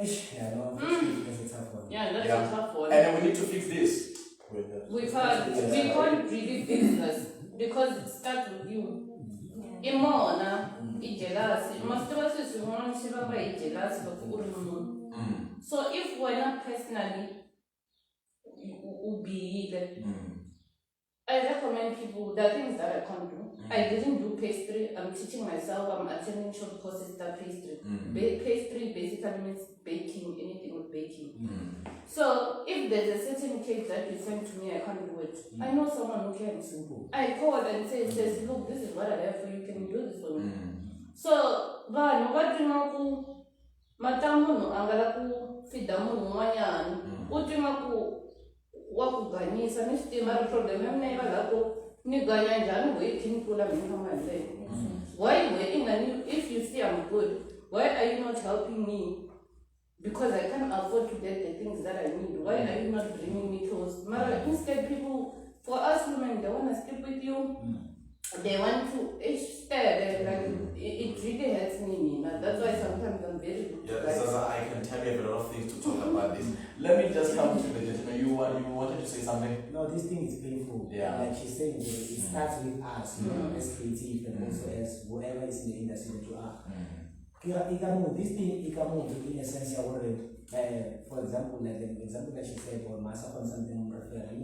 Speaker 2: Yeah, no, that's a tough one.
Speaker 5: Yeah, that's a tough one.
Speaker 1: And then we need to fix this.
Speaker 5: We can't really fix this because it starts with you. Imona, jealousy. So if we're not personally, I recommend people, there are things that I can't do. I didn't do pastry. I'm teaching myself. I'm attending short courses that pastry. Pastry basically means baking, anything with baking. So if there's a certain cake that you send to me, I can't do it. I know someone who can. I call and says, look, this is what I have for you. Can you do this for me? So, what do you know? Matamuno, Angalaku, Fidamu, Mayan, Utimaku, Wakuganisa, Mr. Problem, I'm never like. Waiting for why waiting? And if you see I'm good, why are you not helping me? Because I can't afford to get the things that I need. Why are you not bringing me clothes? Instead, people, for us women, they want to sleep with you. They want to stare. It really hurts me. That's why sometimes I'm very good.
Speaker 1: Yeah, Zaza, I can tell you a lot of things to talk about this. Let me just come to the gentleman. You wanted to say something?
Speaker 2: No, this thing is painful.
Speaker 1: Yeah.
Speaker 2: Like she's saying, it starts with us, as creative and also as whoever is in the industry that you are. This thing, in a sense, for example, like the example that she said, or Masa on something,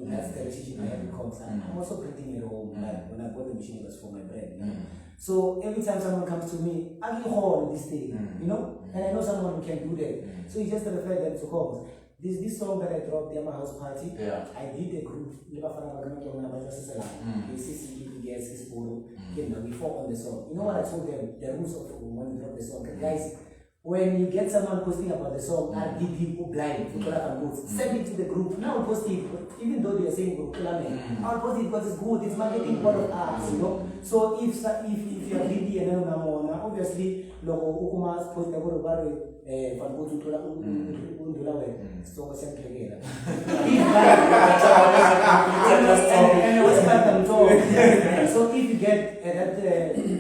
Speaker 2: that's the relationship I have with Khongz. I'm also printing at home, like when I bought the machine, it was for my brand. So every time someone comes to me, I can hold this thing, and I know someone who can do that. So you just refer them to Khongz. This song that I dropped, the House Party, I did a group, before on the song. You know what I told them? The rules of when you drop the song. Guys, when you get someone posting about the song, I did people blind, send it to the group. Now post it, even though they are saying, I'll post it because it's good, it's marketing part of us, So if you are greedy and then obviously, Ukuma's post about it. So if you get that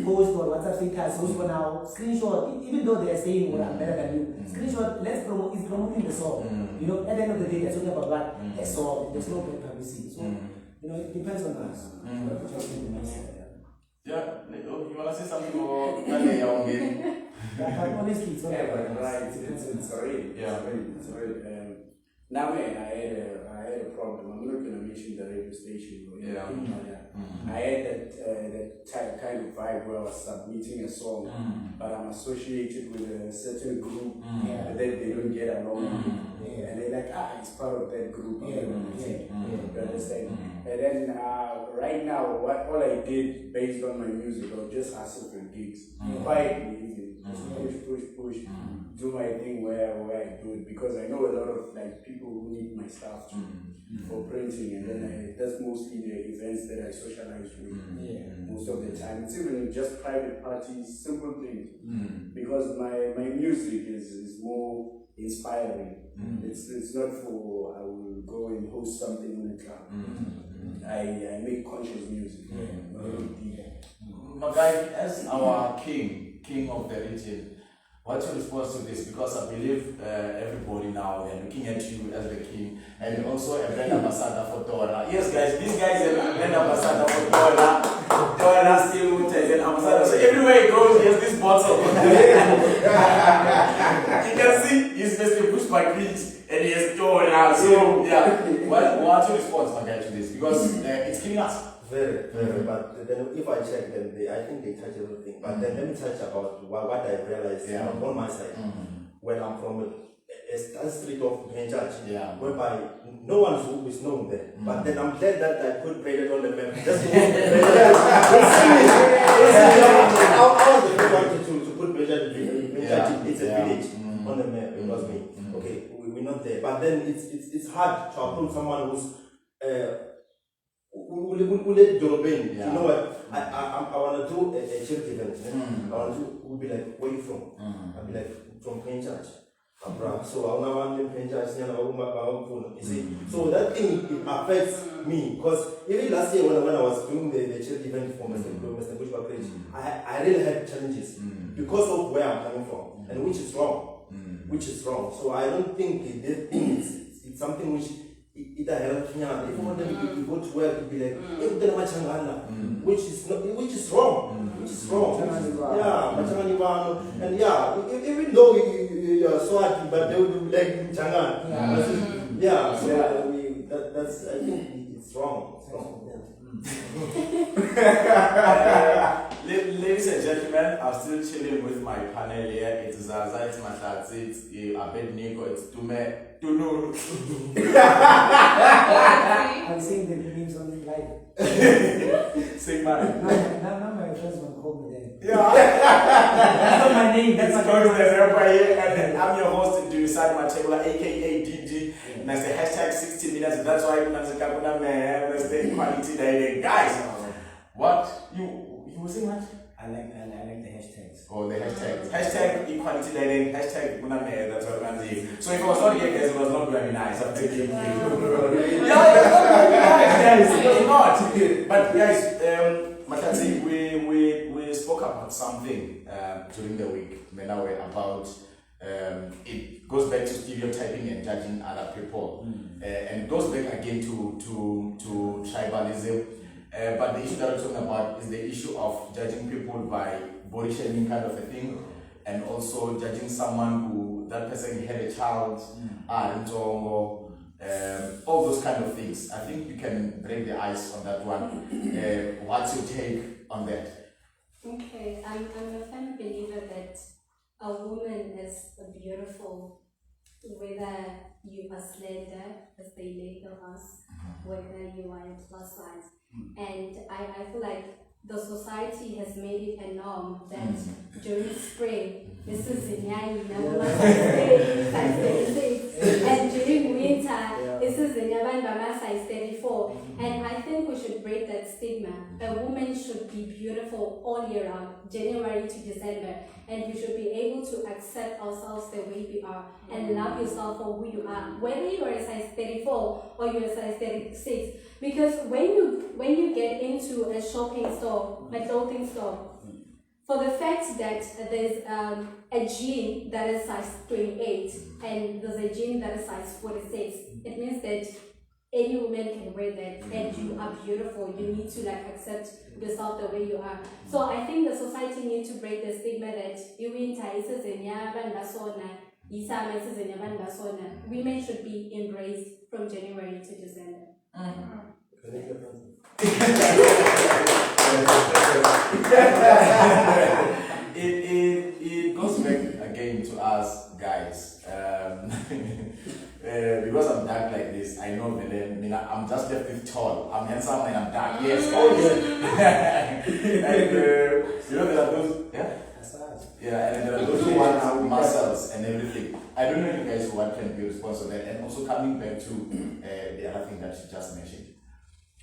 Speaker 2: post or WhatsApp status, for now, screenshot, even though they are saying I'm better than you, screenshot, it's promoting the song. At the end of the day, they're talking about what? A song, there's no publicity. So, it depends on us.
Speaker 1: Yeah, you want to say something or
Speaker 2: honestly, it's not
Speaker 4: right. It's already. Now, I had a problem. I'm not going to mention the radio station. I had that kind of vibe where I was submitting a song, but I'm associated with a certain group, and then they don't get along. And they're like, it's part of that group. You understand? And then right now, all I did based on my music, I was just hustle for gigs. Quietly, easy. Just push. Do my thing where I do it, because I know a lot of people who need my stuff for printing, and then that's mostly the events that I socialize with most of the time. It's even just private parties, simple things, because my music is more inspiring. It's not for I will go and host something in a club. I make conscious music.
Speaker 1: Magai, as our king of the region, what's your response to this? Because I believe everybody now they're looking at you as the king, and also a brand ambassador for Dora. Yes, guys, these guys are a brand ambassador for Dora. Dora still is an ambassador. So everywhere he goes, he has this bottle. You can see he's Mr. Bushbuckridge, and he has Dora. So yeah, what's your response, Magai, to this? Because it's killing us.
Speaker 3: Very. But then if I check, then I think they touch everything. But then let me touch about what I realized on my side. When I'm from a street of Church, whereby no one is known there. But then I'm glad that I put Braden on the map. Just to I was the first one to put Braden in Church. It's a village on the map. It was me. Okay, we're not there. But then it's hard to approach someone who's you know what? I want to do a charity event. I want to we'll be like, where are you from? I'll be like, from Church. So I want to Church. You see, so that thing it affects me because even last year when I was doing the charity event for Mr. Bushbuckridge, I really had challenges because of where I'm coming from and which is wrong. So I don't think this thing it's something which it helps me out. If one of them go to work, you'll be like, which is wrong. Yeah, and even though you're so happy, but they will be like Changan. So that's I think it's wrong.
Speaker 1: Ladies and gentlemen, I'm still chilling with my panel here. It's Zaza, it's Mahlatse, it's Abednego, it's Tumza.
Speaker 2: I'm seeing the memes on the live.
Speaker 1: Sigma.
Speaker 2: Now my friends want to call me then.
Speaker 1: Yeah.
Speaker 2: That's not my name.
Speaker 1: That's my name. And I'm your host, Durisad Machegula, aka DG. And that's the hashtag 60 minutes. That's why I'm the quality dating. Guys, what? You were saying what?
Speaker 2: I like the hashtags.
Speaker 1: Oh, the hashtags. Hashtag equality dating, hashtag Muname, that's what I'm saying. So if I was not here, guys, it was not going to be nice. I'm taking it was not. But guys, Mahlatse, we spoke about something during the week, Menawe, about it goes back to stereotyping and judging other people. And it goes back again to tribalism. But the issue that we're talking about is the issue of judging people by body shaming kind of a thing, and also judging someone who that person had a child, all those kind of things. I think you can break the ice on that one. What's your take on that?
Speaker 6: Okay, I'm a firm believer that a woman is beautiful, whether you are slender, as they label us, whether you are a plus size. And I feel like the society has made it a norm that during spring, this is Zinyani, size 36, and during winter, this is Zinyabandama size 34. And I think we should break that stigma. A woman should be beautiful all year round, January to December, and we should be able to accept ourselves the way we are and love yourself for who you are, whether you are a size 34 or you're a size 36. Because when you get into a shopping store, a clothing store, for the fact that there's a jean that is size 28 and there's a jean that is size 46, it means that any woman can wear that and you are beautiful. You need to accept yourself the way you are. So I think the society needs to break the stigma that women should be embraced from January to December.
Speaker 1: It goes back again to us guys. Because I'm dark like this, I know that I'm just left with tall. I'm handsome and I'm dark. Yes. And there are those. And there are those who want to muscles and everything. I don't know you guys what can be responsible for that. And also coming back to the other thing that you just mentioned.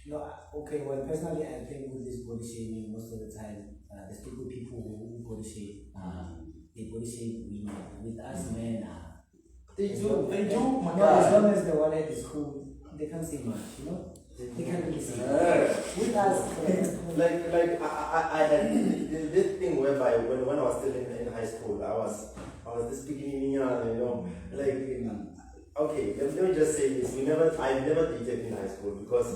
Speaker 2: No, okay, well, personally, I think with this body shaming, most of the time, there's people who body shame, they body shame women. With us men,
Speaker 1: They do, my
Speaker 2: No, as
Speaker 1: God.
Speaker 2: long as the one at the school, they can't say much, you know? They can't really say much. With us,
Speaker 3: Like I had this thing whereby when I was still in high school, I was this beginning, you know, like okay, let me just say this: I never dated in high school because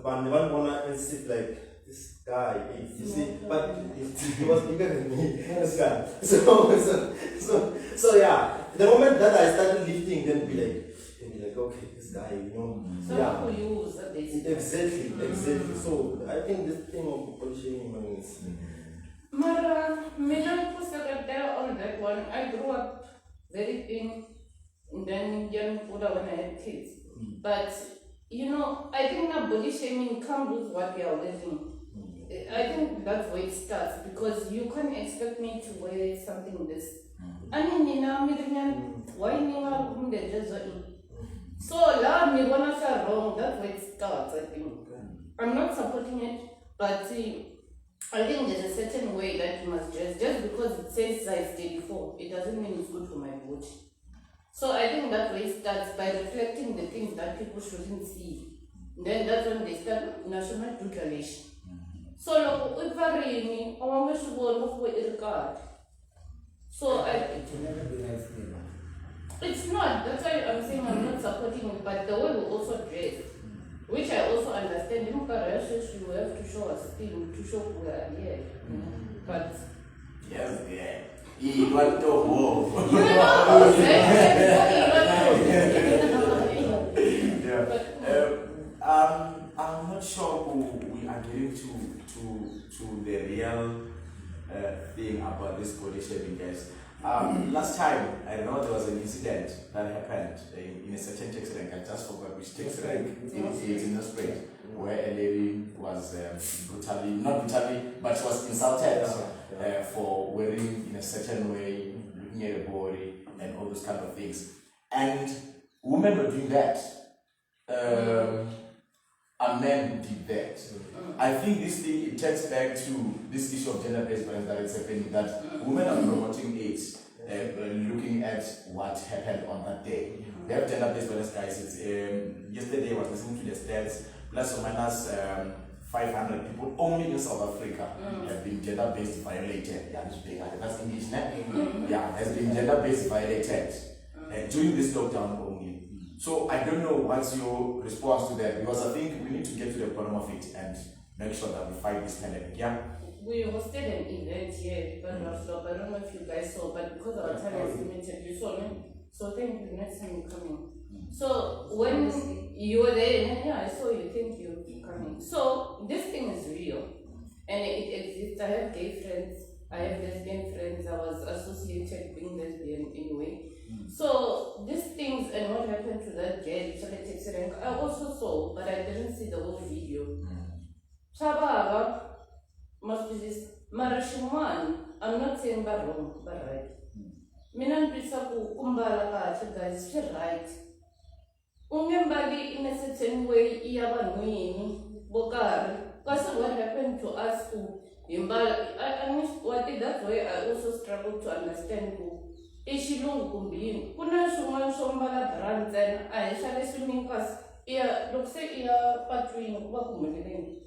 Speaker 3: one wanna insist like this guy, you see, but he was bigger than me, this guy. So yeah, the moment that I started lifting, then be like, okay, this guy, you know,
Speaker 5: So
Speaker 3: yeah.
Speaker 5: who use that they
Speaker 3: Exactly. So I think this thing of body shaming is.
Speaker 5: Mara, mina kusakatera on that one. I grew up very thin, and then young Buddha when I had kids. But you know, I think that body shaming comes with what we are wearing. I think that's where it starts because you can't expect me to wear something this. Ani nina mirinyan why ninga umdejezo. So la me wanna say wrong. That's where it starts. I think I'm not supporting it, but I think there's a certain way that you must dress. Just because it says size 34, it doesn't mean it's good for my body. So I think that way it starts by reflecting the things that people shouldn't see. Then that's when they start national tutelage. So if I really, I want to go irregard. So
Speaker 2: it can never be nice for them.
Speaker 5: it's not. That's why I'm saying I'm not supporting it. But the way we also dress, which I also understand, you have to show us thing to show we are here. But
Speaker 1: Yes, yeah. You want to go.
Speaker 5: you know,
Speaker 1: I'm not sure we are getting to the real thing about this body shaming, guys. Last time, I know there was an incident that happened in a certain taxi rank. I just forgot which taxi rank. It's in the spring, where a lady was not brutally, but she was insulted for wearing in a certain way, looking at her body, and all those kind of things. And women were doing that. A man who did that. I think this thing it takes back to this issue of gender-based violence that is happening, that women are promoting it, looking at what happened on that day. They have gender-based violence, guys. It's, yesterday I was listening to the stats, plus or minus 500 people only in South Africa have been gender-based violated. Yeah, that's English, no? Yeah, has been gender-based violated during this lockdown only. So I don't know what's your response to that, because I think we need to get to the bottom of it and make sure that we fight this pandemic. Yeah.
Speaker 5: we hosted an event here, but I don't know if you guys saw, but because our time is limited, you saw me. So thank you. Next time you're coming. So when you were there, yeah, I saw you. Thank you for coming. So this thing is real, and it exists. I have gay friends. I have lesbian friends. I was associated being lesbian anyway. So these things and what happened to that girl, I also saw, but I didn't see the whole video. Chababa must be this Marashiman. I'm not saying that wrong, but right. Minan Pisaku Kumbala guys, feel right. Ungembali in a certain way, Iabanwini, Bokar. Because what happened to us who that way I also struggle to understand who. Ishilungu kumbini. Kuna shuman shombala brands and I shall swimming class. Yeah, look say yeah, patwin wakumulini.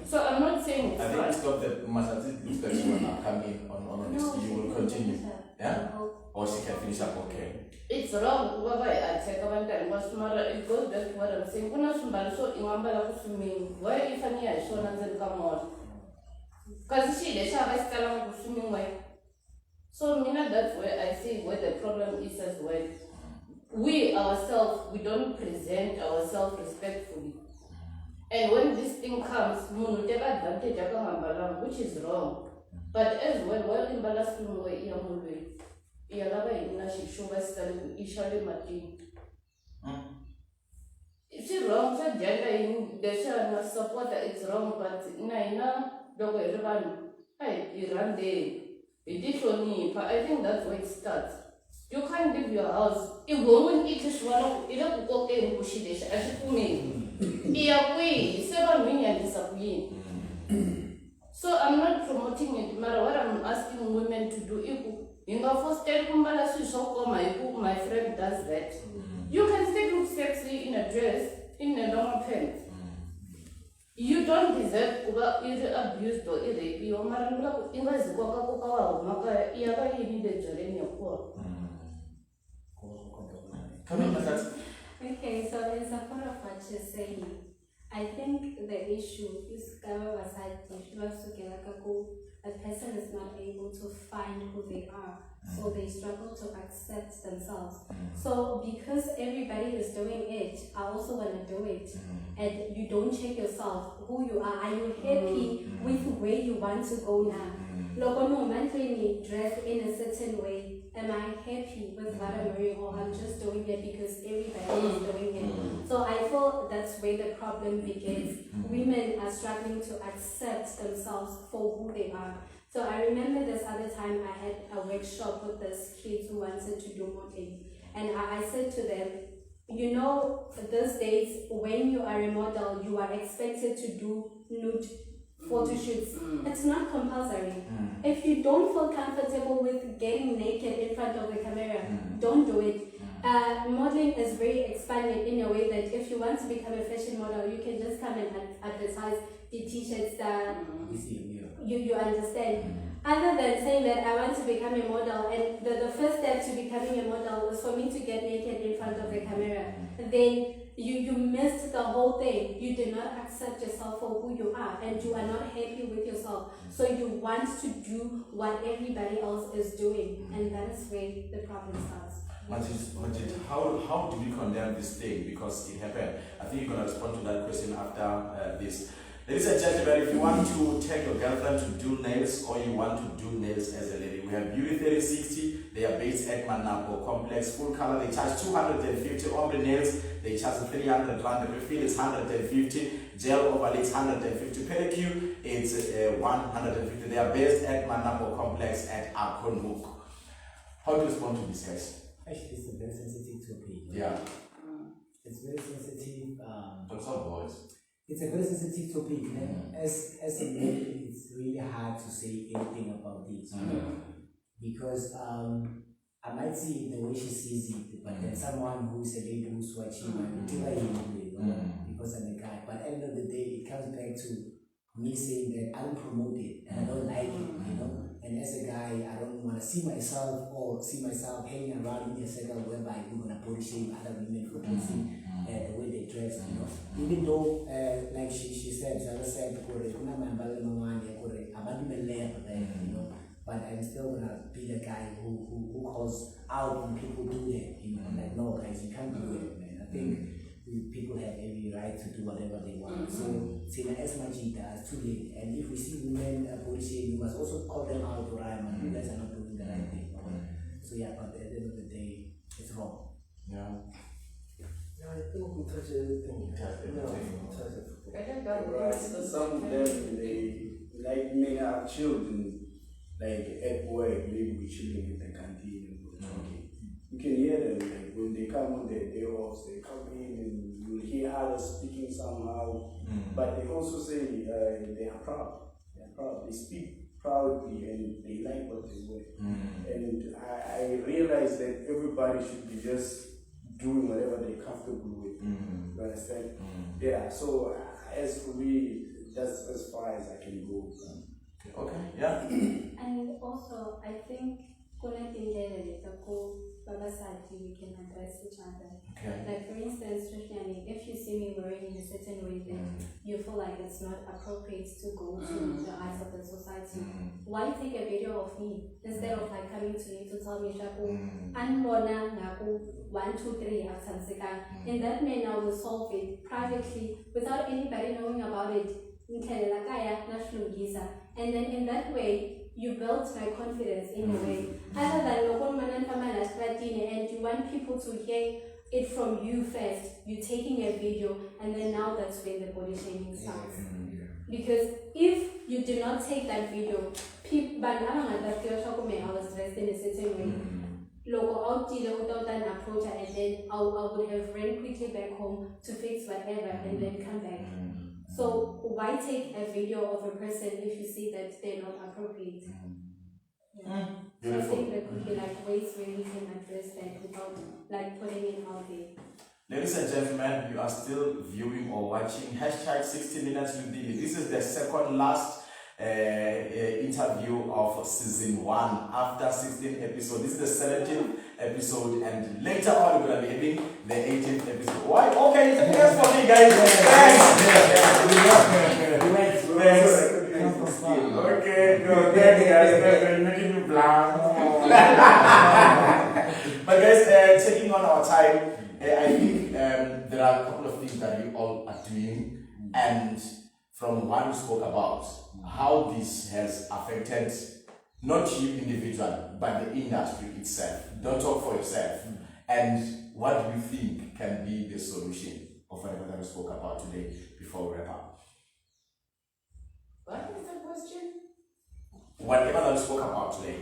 Speaker 5: So I'm not saying it's
Speaker 1: I think
Speaker 5: right.
Speaker 1: stop that. Mahlatse looks like she wanna come in on this. You will continue. Yeah? Or she can finish up okay.
Speaker 5: It's wrong. Whoever I take a one time was mother, it goes back to what I'm saying. Kuna shumbala so imambala swimming. Why if I need a show and come on? Because she the shall I start swimming way. So Mina, that's where I see where the problem is as well. We ourselves, we don't present ourselves respectfully. And when this thing comes, we take advantage of Hambalam, which is wrong. But as well, while in Balastum way, Yamulwe, Yalaba Inashi Shubastal, Ishali Mati. It's wrong, so gender in the shall not support that it's wrong, but Naina, Dogo Iran, I Iran day. It is only, but I think that's where it starts. You can't leave your house. If woman eats one, you don't go and push it. So So I'm not promoting it, but what I'm asking women to do, my friend does that. You can still look sexy in a dress, in a normal pants. You don't deserve to be either abused or raped. You
Speaker 6: Okay, so in support of what you're saying, I think the issue is a person is not able to find who they are, so they struggle to accept themselves. So because everybody is doing it, I also want to do it. And you don't check yourself who you are. Are you happy with where you want to go now? Dressed in a certain way. Am I happy with what I'm wearing, or I'm just doing it because everybody is doing it? So I feel that's where the problem begins. Women are struggling to accept themselves for who they are. So I remember this other time I had a workshop with these kids who wanted to do modeling, and I said to them, you know, these days when you are a model, you are expected to do nude photo shoots. It's not compulsory. If you don't feel comfortable with getting naked in front of the camera, don't do it. Modeling is very expanded in a way that if you want to become a fashion model, you can just come and advertise the t-shirts that you understand. Other than saying that I want to become a model, and the first step to becoming a model was for me to get naked in front of the camera, then you missed the whole thing. You do not accept yourself for who you are, and you are not happy with yourself. So you want to do what everybody else is doing, and that is where the problem starts.
Speaker 1: Majid, how do we condemn this thing? Because it happened. I think you're going to respond to that question after this. Ladies and gentlemen, if you want to take your girlfriend to do nails, or you want to do nails as a lady, we have Beauty 3060. They are based at Manapo Complex. Full color, they charge 250. Ombre nails, they charge 300 rand. The refill is 150. Gel overlay is 150. Pedicure, it's 150. They are based at Manapo Complex at Akonhoek. How do you respond to this, guys?
Speaker 2: Actually, it's a very sensitive topic.
Speaker 1: Yeah.
Speaker 2: It's very sensitive.
Speaker 1: What's up, boys?
Speaker 2: It's a very sensitive topic. As a man, it's really hard to say anything about this. Because I might see the way she sees it, but then someone who's a lady who's watching might be because I'm a guy. But at the end of the day, it comes back to me saying that I don't promote it and I don't like it, you know. And as a guy, I don't want to see myself hanging around in a circle whereby we're gonna body shame other women for dressing the way they dress, you know. Even though, like she said, Zaza said, you know, but I'm still gonna be the guy who calls out when people do that, you know. Like, no, guys, you can't do it, man. I think people have every right to do whatever they want. So, as much as too late. And if we see women body shaming, we must also call them out to Ryan, you guys are not doing the right thing. So yeah, but at the end of the day, it's wrong.
Speaker 3: Yeah, I think we touch everything.
Speaker 4: Some of them, they, like many are children, like at work, maybe we chilling in the canteen and we're talking. You can hear them, like when they come on their day off, they come in and you'll hear others speaking somehow, but they also say they are proud. They are proud. They speak proudly and they like what they wear. And I realize that everybody should be just doing whatever they're comfortable with. You understand? Yeah, so as for me, that's as far as I can go.
Speaker 1: Okay, yeah.
Speaker 6: And also, I think we can address each other.
Speaker 1: Okay.
Speaker 6: Like for instance, if you see me wearing in a certain way that you feel like it's not appropriate to go to the eyes of the society, why take a video of me instead of like coming to you to tell me, Anbona, Naku, 1, 2, 3, in that manner I will solve it privately without anybody knowing about it. And then in that way, you build my confidence in a way. Other than and you want people to hear it from you first, you're taking a video, and then now that's when the body shaming starts. Because if you do not take that video, people, I was dressed in a certain way. Local out without an approach, and then I would have ran quickly back home to fix whatever and then come back. So why take a video of a person if you see that they're not appropriate? Yeah. So I think there could be like ways where we can address that without like putting it out there.
Speaker 1: Ladies and gentlemen, you are still viewing or watching hashtag 60 Minutes with Dili. This is the second last interview of season 1 after 16 episodes. This is the 17th episode, and later on we're going to be having the 18th episode. Why? Okay, thanks for me, guys. Thanks. Okay, good. Thanks, guys. You're making me blank. But guys, taking on our time, I think there are a couple of things that you all are doing, and from one we spoke about how this has affected not you individually, but the industry itself. Don't talk for yourself. And what do you think can be the solution of whatever that we spoke about today before we wrap up?
Speaker 5: What was the question?
Speaker 1: Whatever that we spoke about today,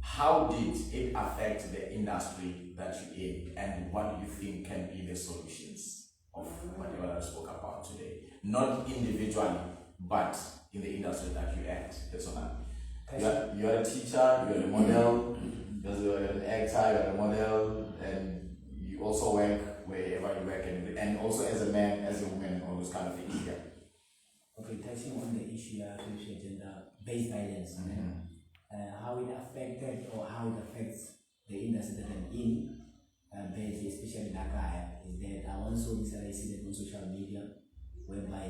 Speaker 1: how did it affect the industry that you're in, and what do you think can be the solutions of whatever that we spoke about today? Not individually, but in the industry that you act personally. You are a teacher, you are a model, you are an actor, you are a model, and you also work wherever you work, and also as a man, as a woman, all those kind of things. Yeah.
Speaker 2: Okay, touching on the issue of gender-based violence, how it affected or how it affects the industry that I'm in, basically, especially Nagaya, is that I also saw this incident on social media whereby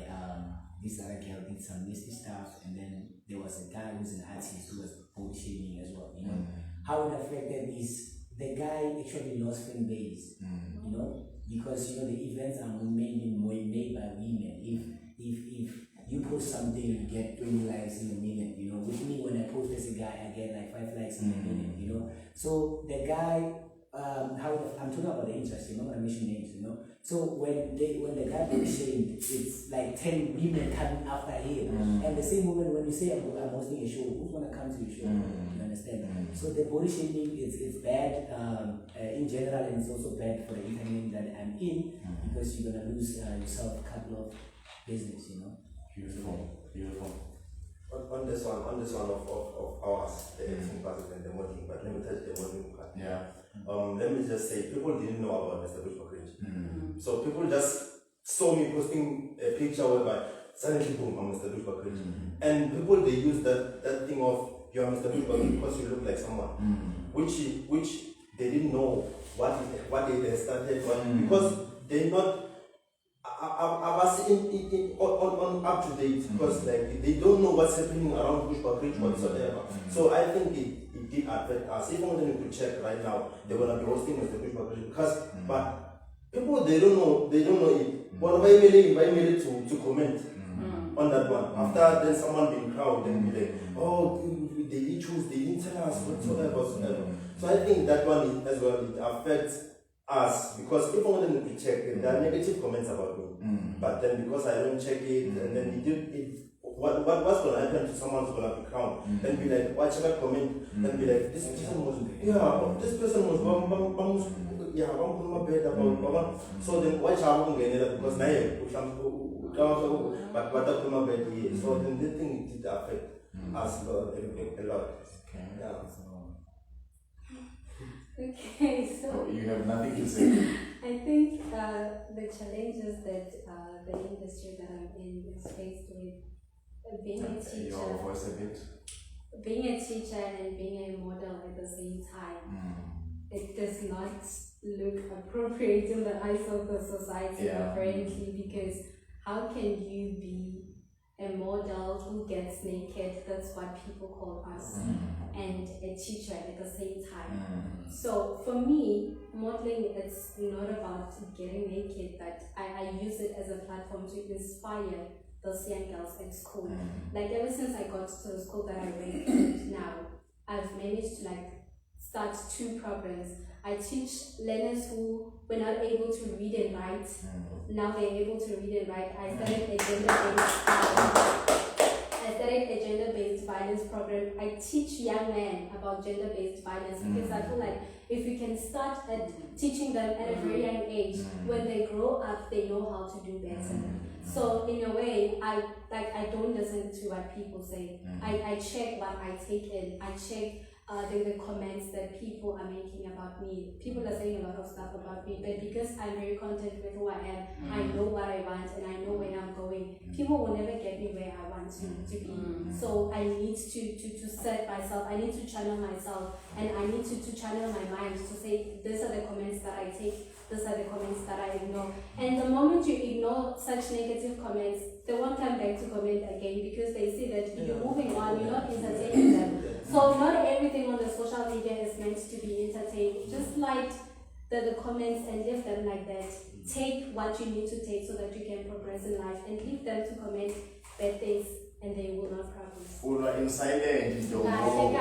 Speaker 2: this other girl did some nasty stuff, and then there was a guy who's an artist who was body shaming as well. You know how it affected is the guy actually lost fan base. You know, because the events are mainly made by women. If you post something, you get 20 likes in a minute. You know, with me when I post as a guy, I get like 5 likes in a minute. You know, so the guy. I'm talking about the industry, I'm not gonna mention names, So when the guy got shamed, it's like 10 women coming after him. And the same woman, when you say I'm hosting a show, who's gonna come to your show? You understand? So the body shaming is bad in general, and it's also bad for the internet that I'm in, because you're gonna lose yourself a couple of business,
Speaker 1: Beautiful.
Speaker 3: On this one of ours, the acting part and the modeling, but let me touch the modeling part.
Speaker 1: Yeah.
Speaker 3: Let me just say, people didn't know about Mr. Bushbuckridge. So people just saw me posting a picture whereby suddenly boom, I'm Mr. Bushbuckridge. And people, they use that thing of you're Mr. Bushbuckridge because you look like someone, which they didn't know what they started because they're not. I was on up to date because like they don't know what's happening around Bushbuckridge whatsoever. So I think it did affect us. Even when you could check right now, they're gonna be hosting Mr. Bushbuckridge because but people they don't know it. But I made it to comment on that one. After then someone being proud and be like, oh they didn't tell us whatsoever. So I think that one as well it affects us because people wanted to check it. There are negative comments about me, but then because I don't check it, and then what's going to happen to someone who's going to be crowned? Then be like, watch that comment, then be like, this person was bad about so then watch how I'm getting it because now but that come bad here. So then the thing did affect us a lot. Yeah.
Speaker 6: Okay, so
Speaker 1: you have nothing to say.
Speaker 6: I think the challenges that the industry that I'm in is faced with being a teacher.
Speaker 1: Your voice a bit.
Speaker 6: Being a teacher and being a model at the same time, it does not look appropriate in the eyes of the society, apparently, because how can you be a model who gets naked, that's what people call us, and a teacher at the same time. So for me, modeling, it's not about getting naked, but I use it as a platform to inspire those young girls at school. Like ever since I got to the school that I work at now, I've managed to start 2 programs. I teach learners who were not able to read and write. Now they're able to read and write. I started a gender-based violence program. I teach young men about gender-based violence because I feel like if we can start at teaching them at a very young age, when they grow up, they know how to do better. So in a way, I don't listen to what people say. I check what I take in. I check the comments that people are making about me. People are saying a lot of stuff about me, but because I'm very content with who I am, I know what I want and I know where I'm going. People will never get me where I want to be. So I need to set myself, I need to channel myself, and I need to channel my mind to say, these are the comments that I take, these are the comments that I ignore. And the moment you ignore such negative comments, they won't come back to comment again because they see that you're moving on, you're not entertaining them. So not everything on the social media is meant to be entertained. Just like the comments and leave them like that. Take what you need to take so that you can progress in life, and leave them to comment bad things and they will not progress.
Speaker 1: Inside there, you don't know.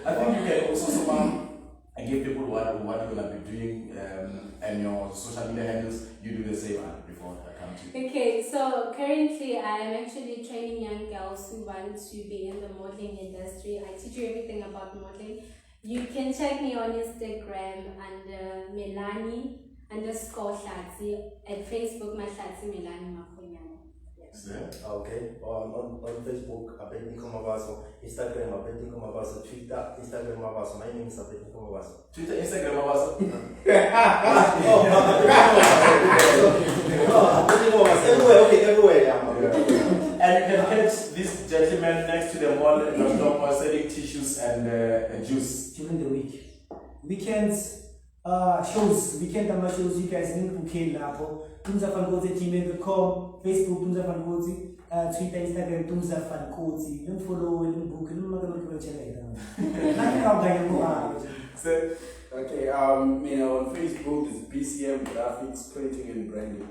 Speaker 1: I think you can also and give people what you're gonna be doing and your social media handles. You do the same before I come to you.
Speaker 6: Okay, so currently I am actually training young girls who want to be in the modeling industry. I teach you everything about modeling. You can check me on Instagram under Melani_Hlatse, and Facebook Mahlatse Melani Makonyane.
Speaker 1: Yes.
Speaker 3: Okay. On Facebook, Abedi Komavaso. Instagram, Abedi Komavaso. Twitter, Instagram Mavaso. My name is Abedi Komavaso.
Speaker 1: Twitter, Instagram, Mavaso.
Speaker 3: Everywhere, okay, everywhere.
Speaker 1: And you can catch this gentleman next to the mall in October selling tissues and juice.
Speaker 2: During the week. Weekends, shows, weekend shows, you guys link bouquet lapo. Tumza fan Kotsi gmail.com, Facebook Tumza fan Kotsi, Twitter, Instagram Tumza fan Kotsi. Don't follow, don't book, don't make
Speaker 4: Okay, on Facebook is BCM Graphics Printing and Branding.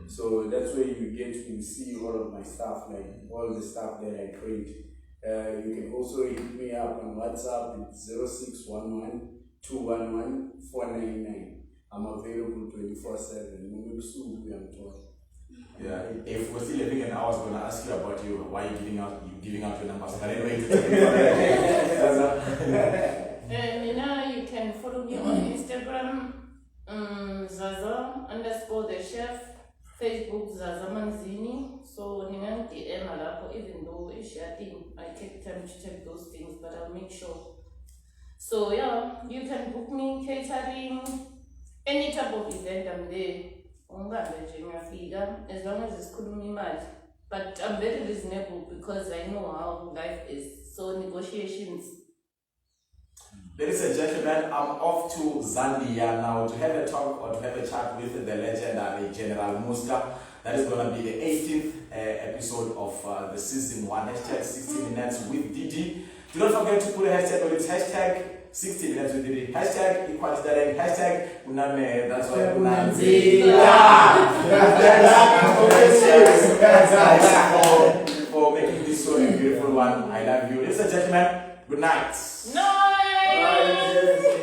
Speaker 4: So that's where you get to see all of my stuff, like all the stuff that I create. You can also hit me up on WhatsApp. It's 0611-211-499. I'm available 24/7.
Speaker 1: Yeah. If we're still living, I was gonna ask you about you. Why are you giving out your numbers? But anyway,
Speaker 5: you can follow me on Instagram, Zaza_the chef. Facebook Zaza Manzini. So ningan DM alapo, even though it's your thing, I take time to check those things, but I'll make sure. So yeah, you can book me catering, any type of event. I'm there. As long as it's cool me mad. But I'm very reasonable because I know how life is. So negotiations.
Speaker 1: ladies and gentlemen, I'm off to Zambia now to have a talk or to have a chat with the legendary General Muska. That is going to be the 18th episode of the season 1. Hashtag 60 minutes with DD. Do not forget to put a hashtag on it. Hashtag 60 minutes with DD. Hashtag equality direct. Hashtag Uname. That's why Unanzila. for making this so a beautiful one. I love you. Ladies and gentlemen, good night.
Speaker 5: Nice!